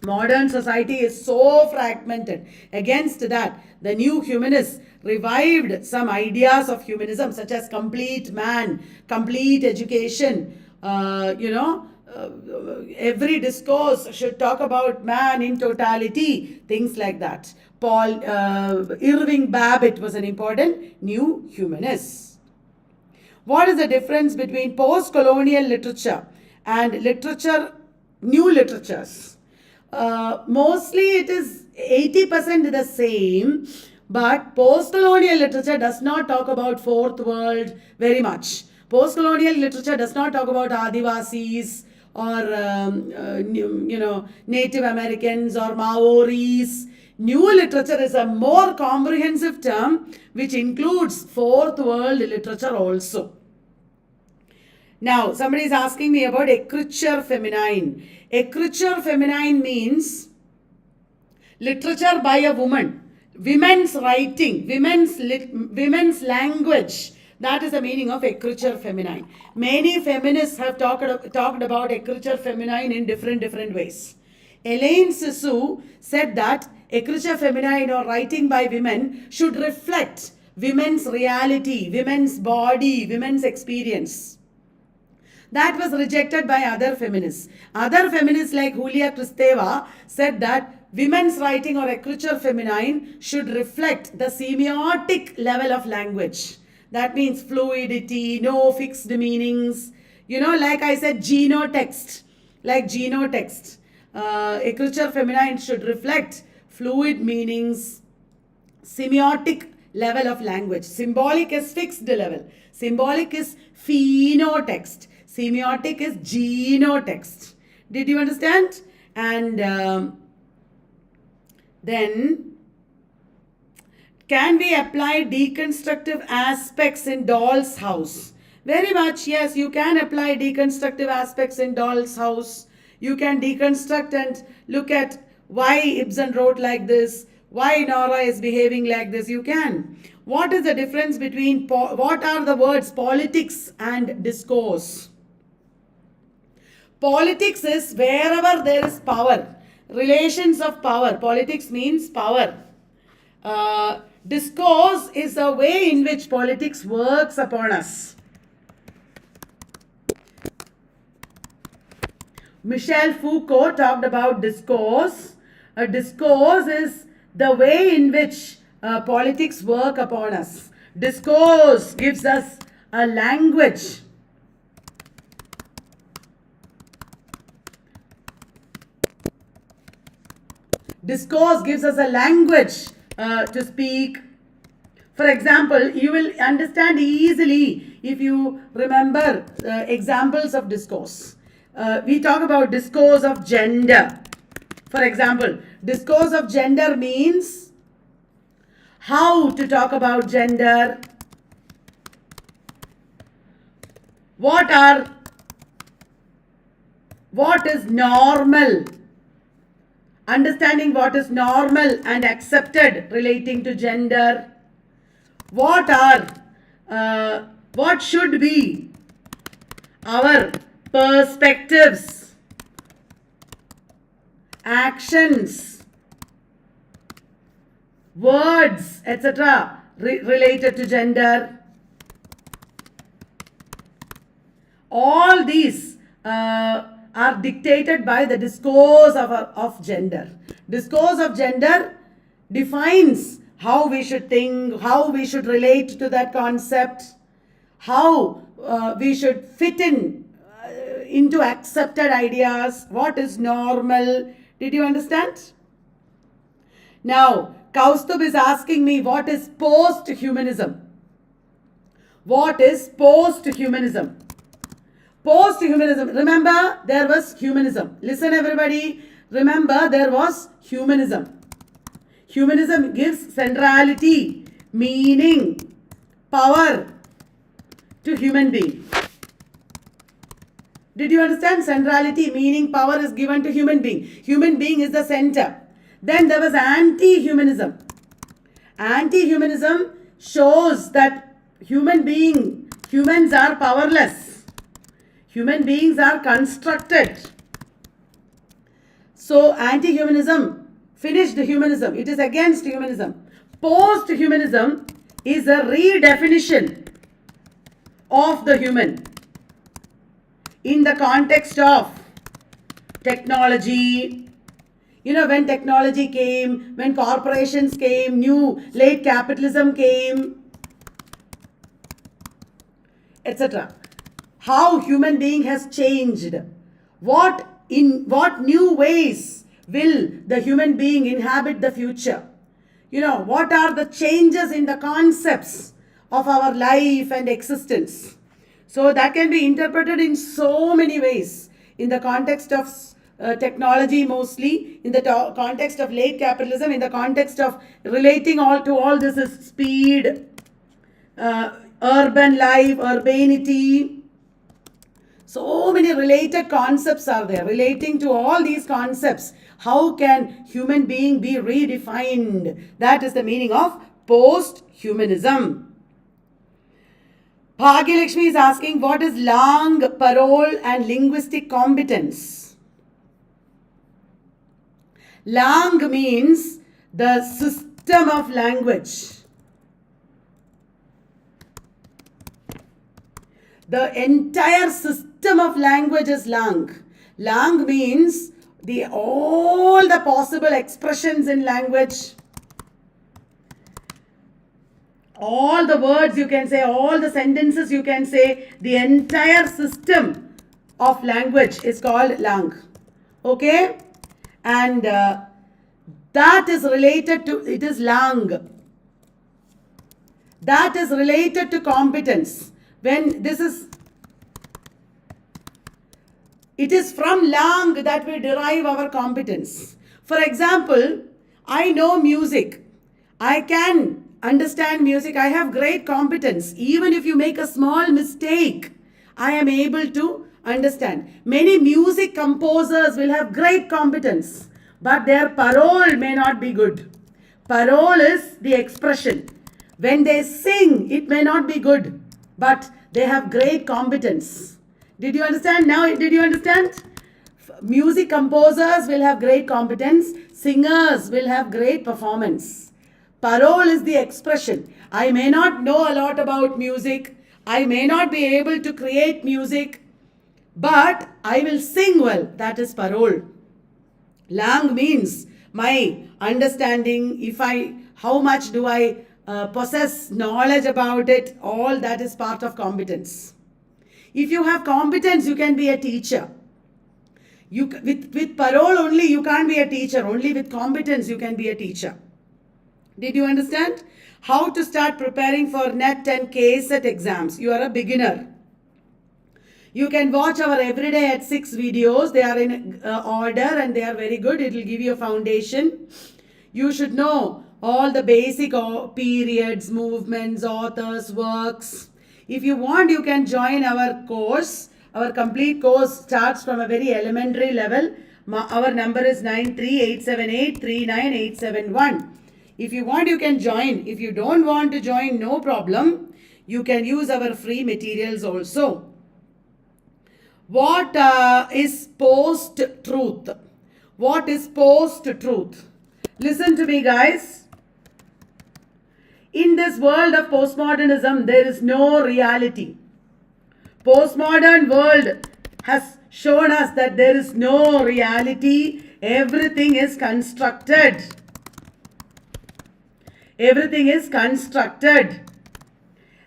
Modern society is so fragmented. Against that, the new humanists revived some ideas of humanism such as complete man, complete education, every discourse should talk about man in totality, things like that. Irving Babbitt was an important new humanist. What is the difference between post-colonial literature and new literatures? Mostly it is 80% the same, but post-colonial literature does not talk about fourth world very much. Post-colonial literature does not talk about Adivasis or Native Americans or Maoris. New literature is a more comprehensive term which includes fourth world literature also. Now, somebody is asking me about écriture féminine. Écriture féminine means literature by a woman. women's writing, women's language. That is the meaning of écriture feminine. Many feminists have talked about écriture feminine in different ways. Elaine Sissou said that écriture feminine, or writing by women, should reflect women's reality, women's body, women's experience. That was rejected by other feminists. Other feminists like Julia Kristeva said that women's writing or écriture feminine should reflect the semiotic level of language. That means fluidity, no fixed meanings. Like I said, genotext. Like genotext. Écriture feminine should reflect fluid meanings, semiotic level of language. Symbolic is fixed level. Symbolic is phenotext. Semiotic is genotext. Did you understand? And then, can we apply deconstructive aspects in Doll's House? Very much, yes, you can apply deconstructive aspects in Doll's House. You can deconstruct and look at why Ibsen wrote like this, why Nora is behaving like this. You can. What is the difference between, what are the words politics and discourse? Politics is wherever there is power. Relations of power. Politics means power. Discourse is the way in which politics works upon us. Michel Foucault talked about discourse. A discourse is the way in which politics work upon us. Discourse gives us a language. Discourse gives us a language to speak. For example, you will understand easily if you remember examples of discourse. We talk about discourse of gender. For example, discourse of gender means how to talk about gender. What is normal? Understanding what is normal and accepted relating to gender. What should be our perspectives, actions, words, etc. Related to gender. All these are dictated by the discourse of gender. Discourse of gender defines how we should think, how we should relate to that concept, how we should fit into accepted ideas, what is normal. Did you understand? Now, Kaustubh is asking me, what is posthumanism? What is posthumanism? Posthumanism. Remember, there was humanism. Listen, everybody. Remember, there was humanism. Humanism gives centrality, meaning, power to human being. Did you understand? Centrality, meaning, power is given to human being. Human being is the center. Then there was anti-humanism. Anti-humanism shows that humans are powerless. Human beings are constructed. So anti-humanism finished humanism. It is against humanism. Post-humanism is a redefinition of the human in the context of technology. When technology came, when corporations came, late capitalism came, etc. How human being has changed. In what new ways will the human being inhabit the future? What are the changes in the concepts of our life and existence? So that can be interpreted in so many ways. In the context of technology mostly, in the context of late capitalism, in the context of relating all this is speed, urban life, urbanity. So many related concepts are there. Relating to all these concepts, how can human being be redefined? That is the meaning of posthumanism. Bhagyalakshmi is asking, what is lang, parole and linguistic competence? Lang means the system of language. The entire system of language is lang. Lang means all the possible expressions in language. All the words you can say, all the sentences you can say, the entire system of language is called lang. Okay? And that is related to, it is lang. That is related to competence. When this is, it is from lang that we derive our competence. For example, I know music. I can understand music. I have great competence. Even if you make a small mistake, I am able to understand. Many music composers will have great competence, but their parole may not be good. Parole is the expression. When they sing, it may not be good, but they have great competence. Did you understand? Now, did you understand? Music composers will have great competence. Singers will have great performance. Parole is the expression. I may not know a lot about music. I may not be able to create music, but I will sing well. That is parole. Lang means my understanding, how much do I possess knowledge about it, all that is part of competence. If you have competence, you can be a teacher. With parole only, you can't be a teacher. Only with competence, you can be a teacher. Did you understand? How to start preparing for NET and KSET exams. You are a beginner. You can watch our everyday at 6 videos. They are in order and they are very good. It will give you a foundation. You should know all the basic periods, movements, authors, works. If you want, you can join our course. Our complete course starts from a very elementary level. Our number is 9387839871. If you want, you can join. If you don't want to join, no problem. You can use our free materials also. What is post-truth? What is post-truth? Listen to me, guys. In this world of postmodernism, there is no reality. Postmodern world has shown us that there is no reality. Everything is constructed. Everything is constructed.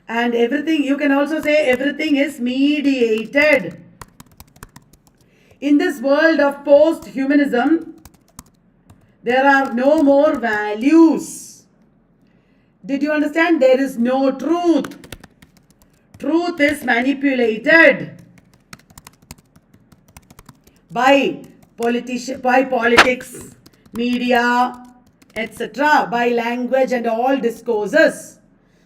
And everything, you can also say everything is mediated. In this world of post-humanism, there are no more values. Did you understand? There is no truth. Truth is manipulated by politics, media, etc., by language and all discourses.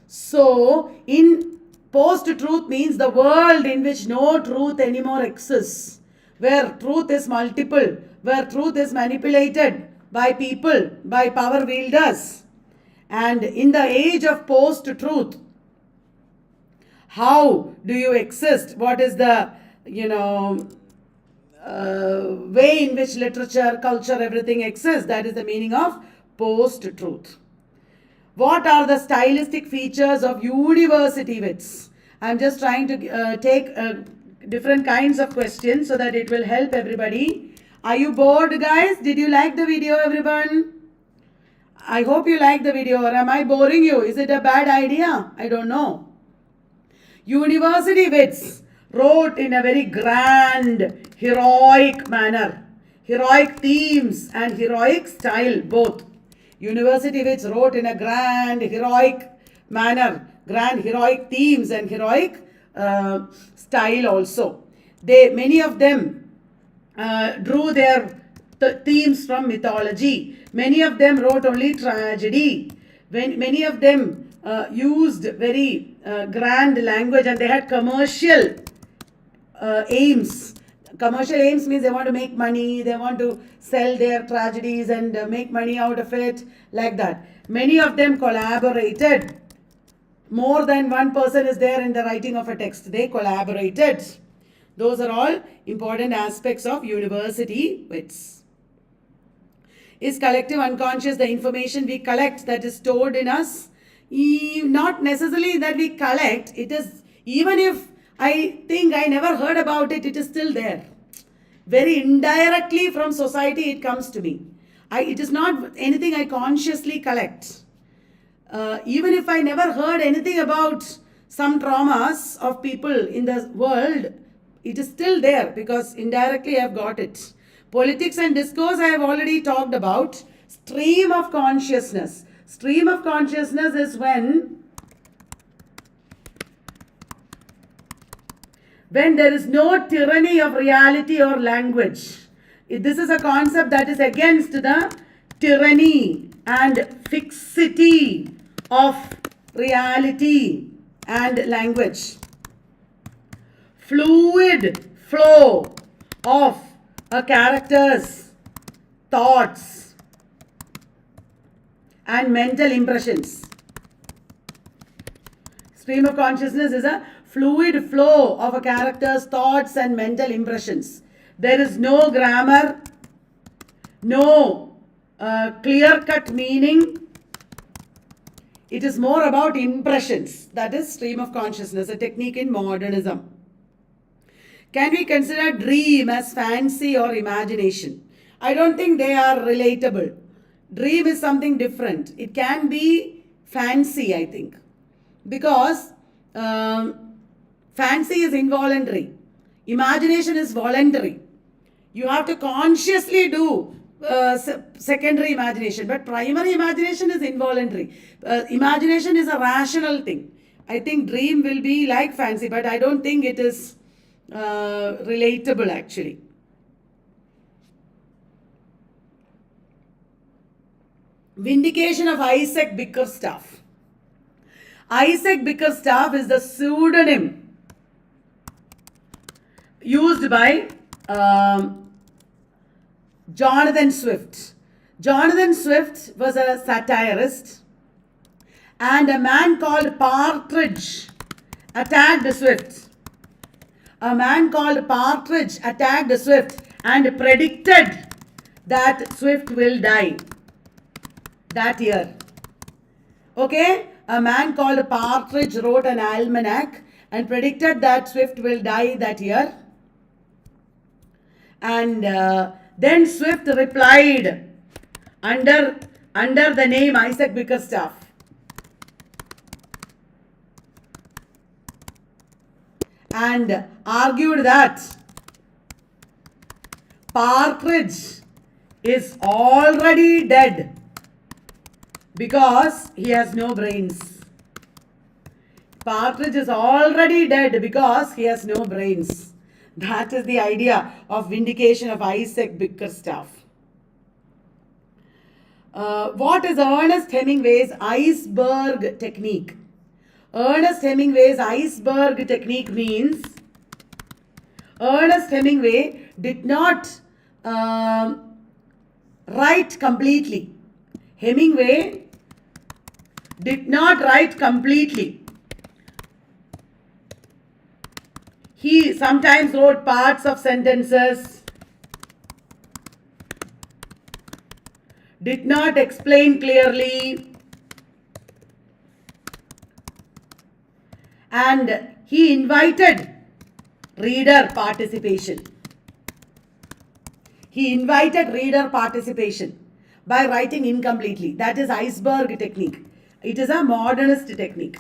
So, in post-truth means the world in which no truth anymore exists, where truth is multiple, where truth is manipulated by people, by power wielders. And in the age of post-truth, how do you exist? What is the, way in which literature, culture, everything exists? That is the meaning of post-truth. What are the stylistic features of university wits? I'm just trying to take different kinds of questions so that it will help everybody. Are you bored, guys? Did you like the video, everyone? I hope you like the video, or am I boring you? Is it a bad idea? I don't know. University wits wrote in a very grand, heroic manner. Heroic themes and heroic style, both. University wits wrote in a grand, heroic manner. Grand, heroic themes and heroic style also. Many of them drew their themes from mythology. Many of them wrote only tragedy. Many of them used very grand language, and they had commercial aims. Commercial aims means they want to make money, they want to sell their tragedies and make money out of it, like that. Many of them collaborated. More than one person is there in the writing of a text. They collaborated. Those are all important aspects of university wits. Is collective unconscious the information we collect that is stored in us? Not necessarily that we collect. It is, even if I think I never heard about it, it is still there. Very indirectly from society it comes to me. It is not anything I consciously collect. Even if I never heard anything about some traumas of people in the world, it is still there because indirectly I have got it. Politics and discourse I have already talked about. Stream of consciousness. Stream of consciousness is when there is no tyranny of reality or language. This is a concept that is against the tyranny and fixity of reality and language. Fluid flow of a character's thoughts and mental impressions. Stream of consciousness is a fluid flow of a character's thoughts and mental impressions. There is no grammar, no clear-cut meaning. It is more about impressions. That is stream of consciousness, a technique in modernism. Can we consider dream as fancy or imagination? I don't think they are relatable. Dream is something different. It can be fancy, I think. Because fancy is involuntary. Imagination is voluntary. You have to consciously do secondary imagination. But primary imagination is involuntary. Imagination is a rational thing. I think dream will be like fancy, but I don't think it is relatable actually. Vindication of Isaac Bickerstaff. Isaac Bickerstaff is the pseudonym used by Jonathan Swift. Jonathan Swift was a satirist, and a man called Partridge attacked Swift. A man called Partridge attacked Swift and predicted that Swift will die that year. Okay? A man called Partridge wrote an almanac and predicted that Swift will die that year. And then Swift replied under the name Isaac Bickerstaff. And argued that Partridge is already dead because he has no brains. Partridge is already dead because he has no brains. That is the idea of vindication of Isaac Bickerstaff. What is Ernest Hemingway's iceberg technique? Ernest Hemingway's iceberg technique means Ernest Hemingway did not write completely. Hemingway did not write completely. He sometimes wrote parts of sentences, did not explain clearly, and he invited reader participation. He invited reader participation by writing incompletely. That is iceberg technique. It is a modernist technique.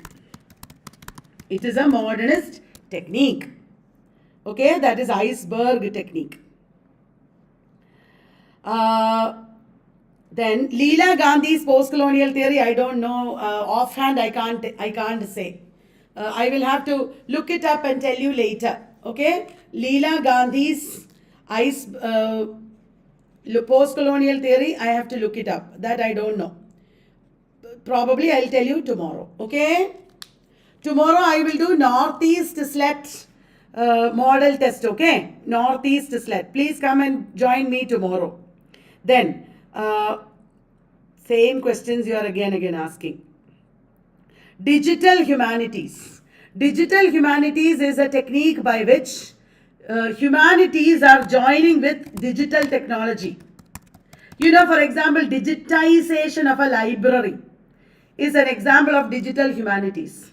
It is a modernist technique. Okay, that is iceberg technique. Then Leela Gandhi's post-colonial theory, I don't know offhand. I can't say. I will have to look it up and tell you later. Okay, Leela Gandhi's post-colonial theory, I have to look it up. That I don't know. Probably I'll tell you tomorrow. Okay. Tomorrow I will do Northeast Slut model test, okay? Northeast SLET. Please come and join me tomorrow. Then, same questions you are again asking. Digital humanities. Digital humanities is a technique by which humanities are joining with digital technology. You know, for example, digitization of a library is an example of digital humanities.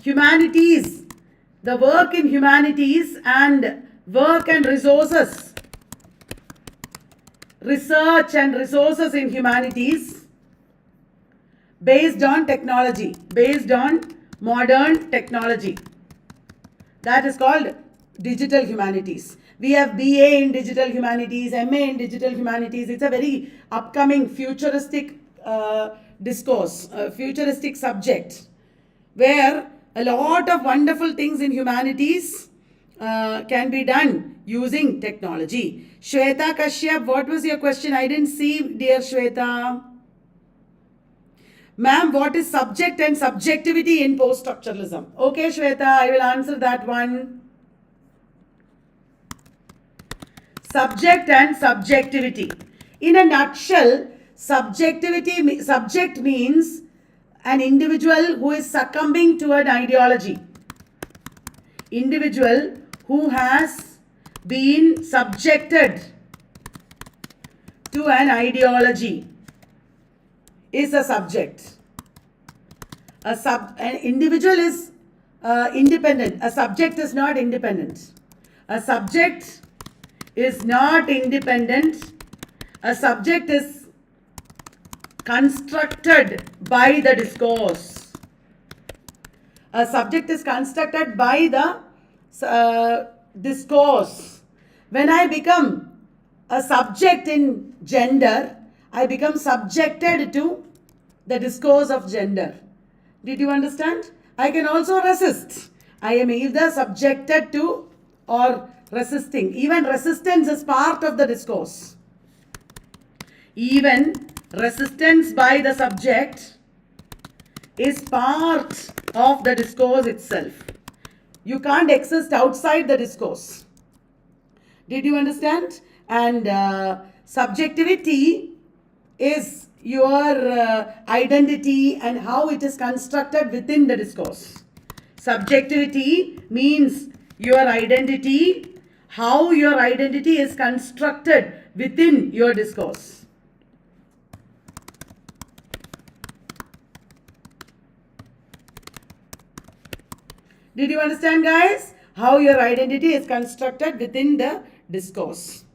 Humanities, the work in humanities and work and resources, research and resources in humanities based on technology, based on modern technology. That is called digital humanities. We have BA in digital humanities, MA in digital humanities. It's a very upcoming futuristic discourse, futuristic subject, where a lot of wonderful things in humanities can be done using technology. Shweta Kashyap, what was your question? I didn't see, dear Shweta. Ma'am, what is subject and subjectivity in post-structuralism? Okay, Shweta, I will answer that one. Subject and subjectivity. In a nutshell, subject means an individual who is succumbing to an ideology. Individual who has been subjected to an ideology is a subject. An individual is independent. A subject is not independent. A subject is not independent. A subject is constructed by the discourse. A subject is constructed by the discourse. When I become a subject in gender, I become subjected to the discourse of gender. Did you understand? I can also resist. I am either subjected to or resisting. Even resistance is part of the discourse. Even resistance by the subject is part of the discourse itself. You can't exist outside the discourse. Did you understand? And subjectivity is your identity and how it is constructed within the discourse. Subjectivity means your identity, how your identity is constructed within your discourse. Did you understand, guys? How your identity is constructed within the discourse.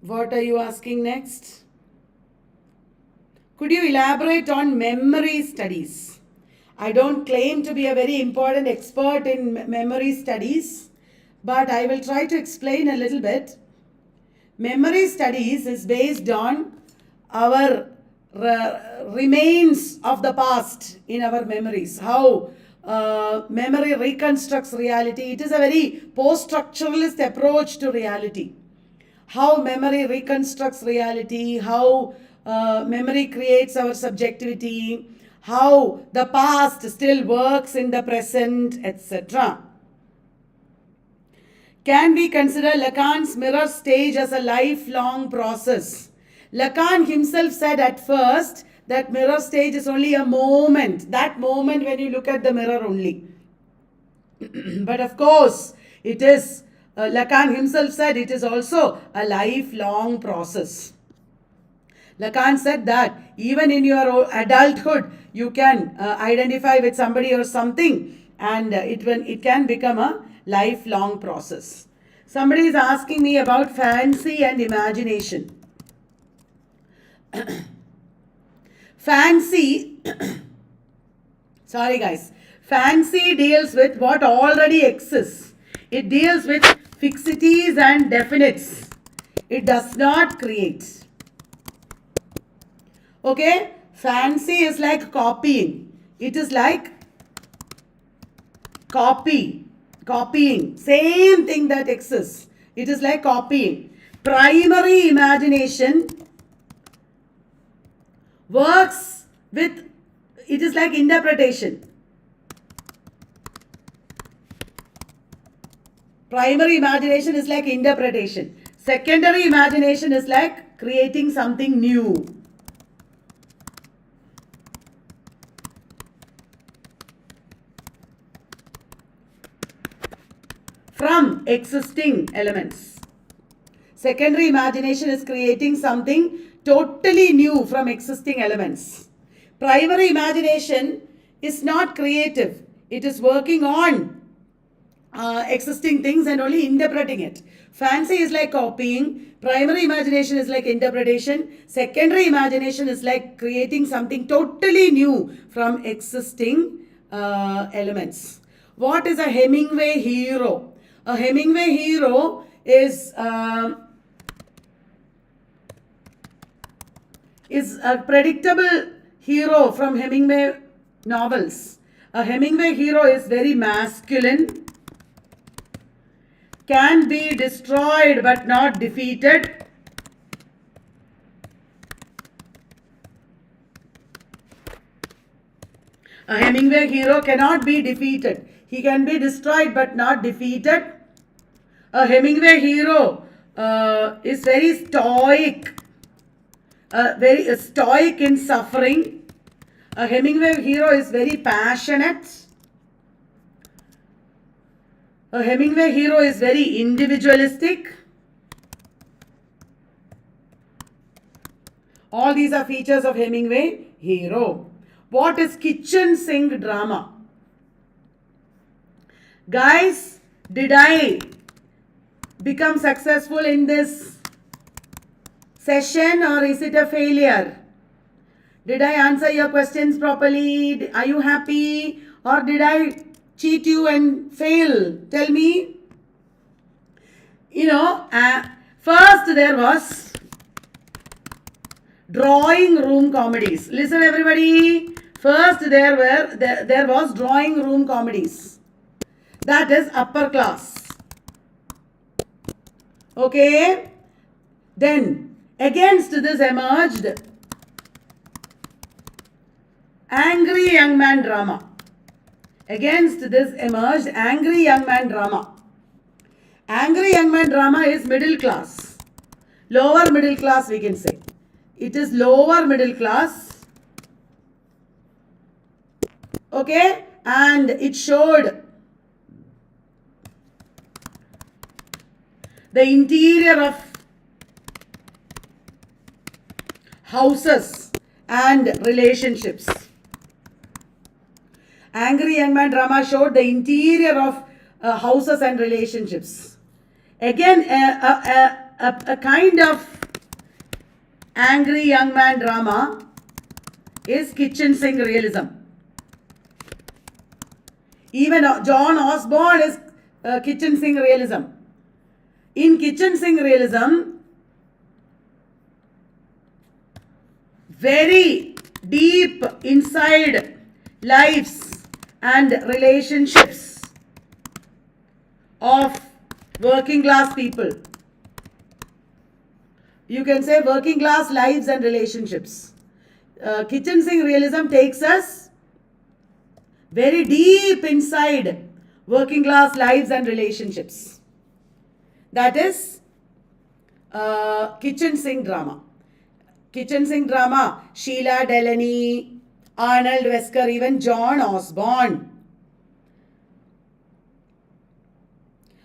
What are you asking next? Could you elaborate on memory studies? I don't claim to be a very important expert in memory studies, but I will try to explain a little bit. Memory studies is based on our remains of the past in our memories. How memory reconstructs reality. It is a very post-structuralist approach to reality. How memory reconstructs reality, how memory creates our subjectivity, how the past still works in the present, etc. Can we consider Lacan's mirror stage as a lifelong process? Lacan himself said at first that mirror stage is only a moment, that moment when you look at the mirror only. But of course, it is, Lacan himself said it is also a lifelong process. Lacan said that even in your adulthood, you can identify with somebody or something, and it can become a lifelong process. Somebody is asking me about fancy and imagination. Fancy, sorry guys, fancy deals with what already exists. It deals with fixities and definites. It does not create. Okay, fancy is like copying. It is like copying. Same thing that exists. It is like copying. Primary imagination works with, it is like interpretation. Primary imagination is like interpretation. Secondary imagination is like creating something new. From existing elements. Secondary imagination is creating something totally new from existing elements. Primary imagination is not creative. It is working on existing things and only interpreting it. Fancy is like copying. Primary imagination is like interpretation. Secondary imagination is like creating something totally new from existing elements. What is a Hemingway hero? A Hemingway hero is a predictable hero from Hemingway novels. A Hemingway hero is very masculine, can be destroyed but not defeated. A Hemingway hero cannot be defeated. He can be destroyed but not defeated. A Hemingway hero is very stoic, very stoic in suffering. A Hemingway hero is very passionate. A Hemingway hero is very individualistic. All these are features of Hemingway hero. What is kitchen sink drama? Guys, did I become successful in this session or is it a failure? Did I answer your questions properly? Are you happy? Or did I cheat you and fail? Tell me. First there was drawing room comedies. Listen everybody. First there was drawing room comedies. That is upper class. Okay. Then against this emerged angry young man drama. Against this emerged angry young man drama. Angry young man drama is middle class. Lower middle class we can say. It is lower middle class. Okay. And it showed the interior of houses and relationships. Angry young man drama showed the interior of houses and relationships. Again, a kind of angry young man drama is kitchen sink realism. Even John Osborne is kitchen sink realism. In kitchen sink realism, very deep inside lives and relationships of working class people. You can say working class lives and relationships. Kitchen sink realism takes us very deep inside working class lives and relationships. That is kitchen sink drama. Kitchen sink drama, Sheila Delaney, Arnold Wesker, even John Osborne.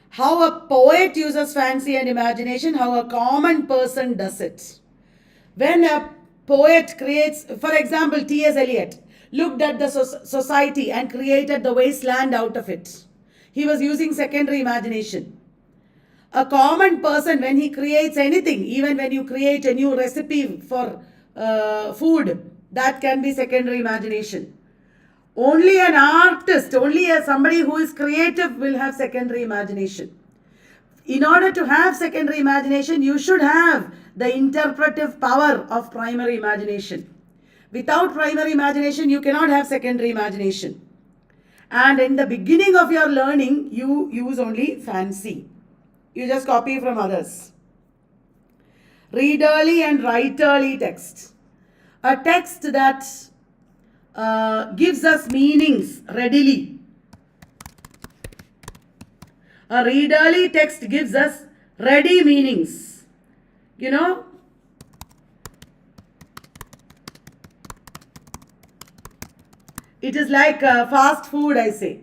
How a poet uses fancy and imagination, how a common person does it. When a poet creates, for example, T.S. Eliot looked at the society and created the wasteland out of it. He was using secondary imagination. A common person, when he creates anything, even when you create a new recipe for food, that can be secondary imagination. Only an artist, only somebody who is creative will have secondary imagination. In order to have secondary imagination, you should have the interpretive power of primary imagination. Without primary imagination, you cannot have secondary imagination. And in the beginning of your learning, you use only fancy. You just copy from others. Readerly and writerly text. A text that gives us meanings readily. A readerly text gives us ready meanings. You know, it is like fast food, I say,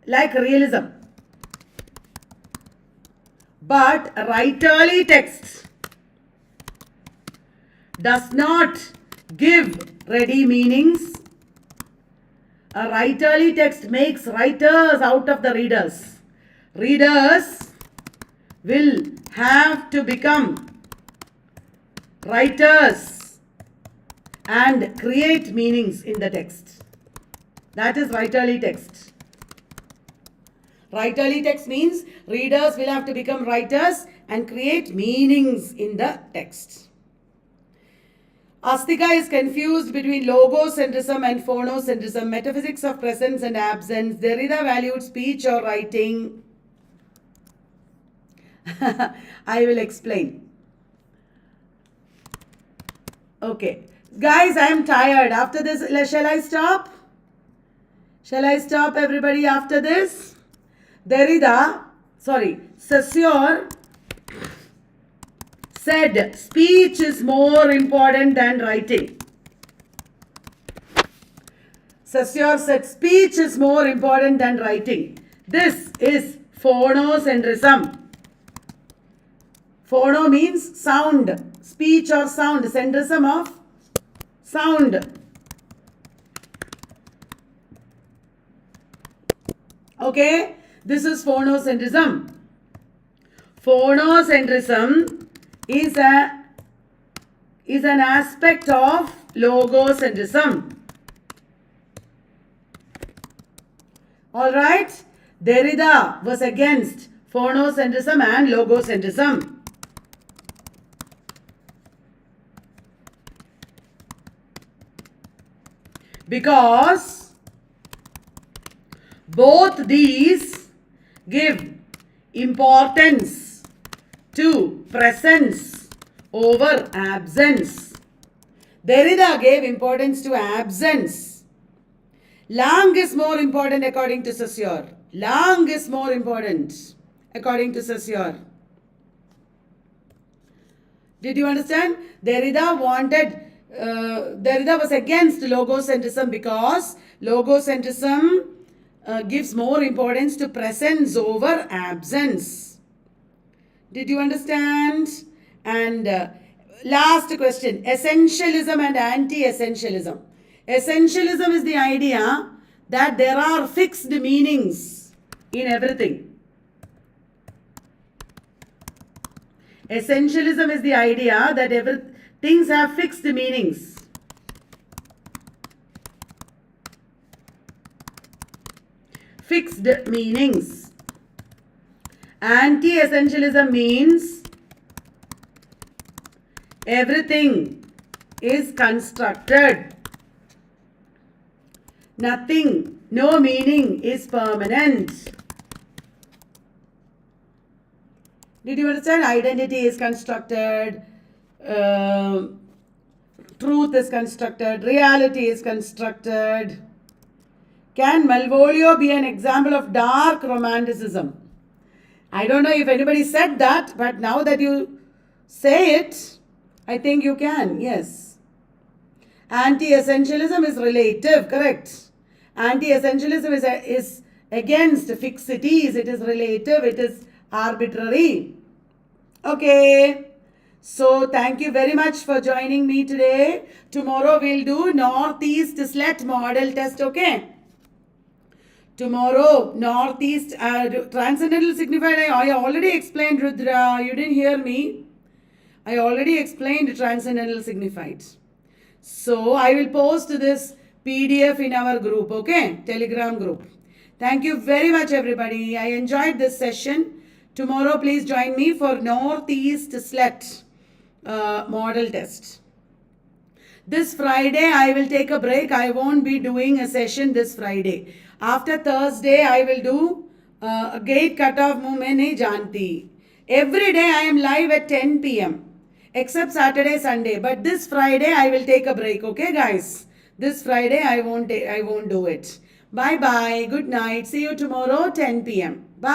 like realism. But a writerly text does not give ready meanings. A writerly text makes writers out of the readers. Readers will have to become writers and create meanings in the text. That is writerly text. Writerly text means readers will have to become writers and create meanings in the text. Astika is confused between logocentrism and phonocentrism, metaphysics of presence and absence. Derrida valued speech or writing. I will explain. Okay. Guys, I am tired. After this, shall I stop? Shall I stop everybody after this? Saussure said speech is more important than writing. Saussure said speech is more important than writing. This is phonocentrism. Phono means sound, speech or sound, centrism of sound. Okay, this is phonocentrism. Phonocentrism is an aspect of logocentrism. Alright, Derrida was against phonocentrism and logocentrism. Because both these give importance to presence over absence. Derrida gave importance to absence. Langue is more important according to Saussure. Langue is more important according to Saussure. Did you understand? Derrida was against logocentrism because logocentrism gives more importance to presence over absence. Did you understand? And last question, essentialism and anti-essentialism. Essentialism is the idea that there are fixed meanings in everything. Essentialism is the idea that things have fixed meanings. Fixed meanings. Anti-essentialism means everything is constructed. Nothing, no meaning is permanent. Did you understand? Identity is constructed. Truth is constructed. Reality is constructed. Can Malvolio be an example of dark romanticism? I don't know if anybody said that, but now that you say it, I think you can, yes. Anti-essentialism is relative, correct. Anti-essentialism is against fixities. It is relative, it is arbitrary. Okay. So, thank you very much for joining me today. Tomorrow we'll do Northeast SLET model test, okay? Tomorrow, Northeast, transcendental signified, I already explained, Rudra, you didn't hear me. I already explained transcendental signified. So, I will post this PDF in our group, okay? Telegram group. Thank you very much, everybody. I enjoyed this session. Tomorrow, please join me for Northeast SLET model test. This Friday, I will take a break. I won't be doing a session this Friday. After Thursday, I will do a gate cutoff movement nahi janti. Every day, I am live at 10 p.m. except Saturday, Sunday. But this Friday I will take a break. Okay, guys. This Friday I won't do it. Bye bye. Good night. See you tomorrow 10 p.m. Bye.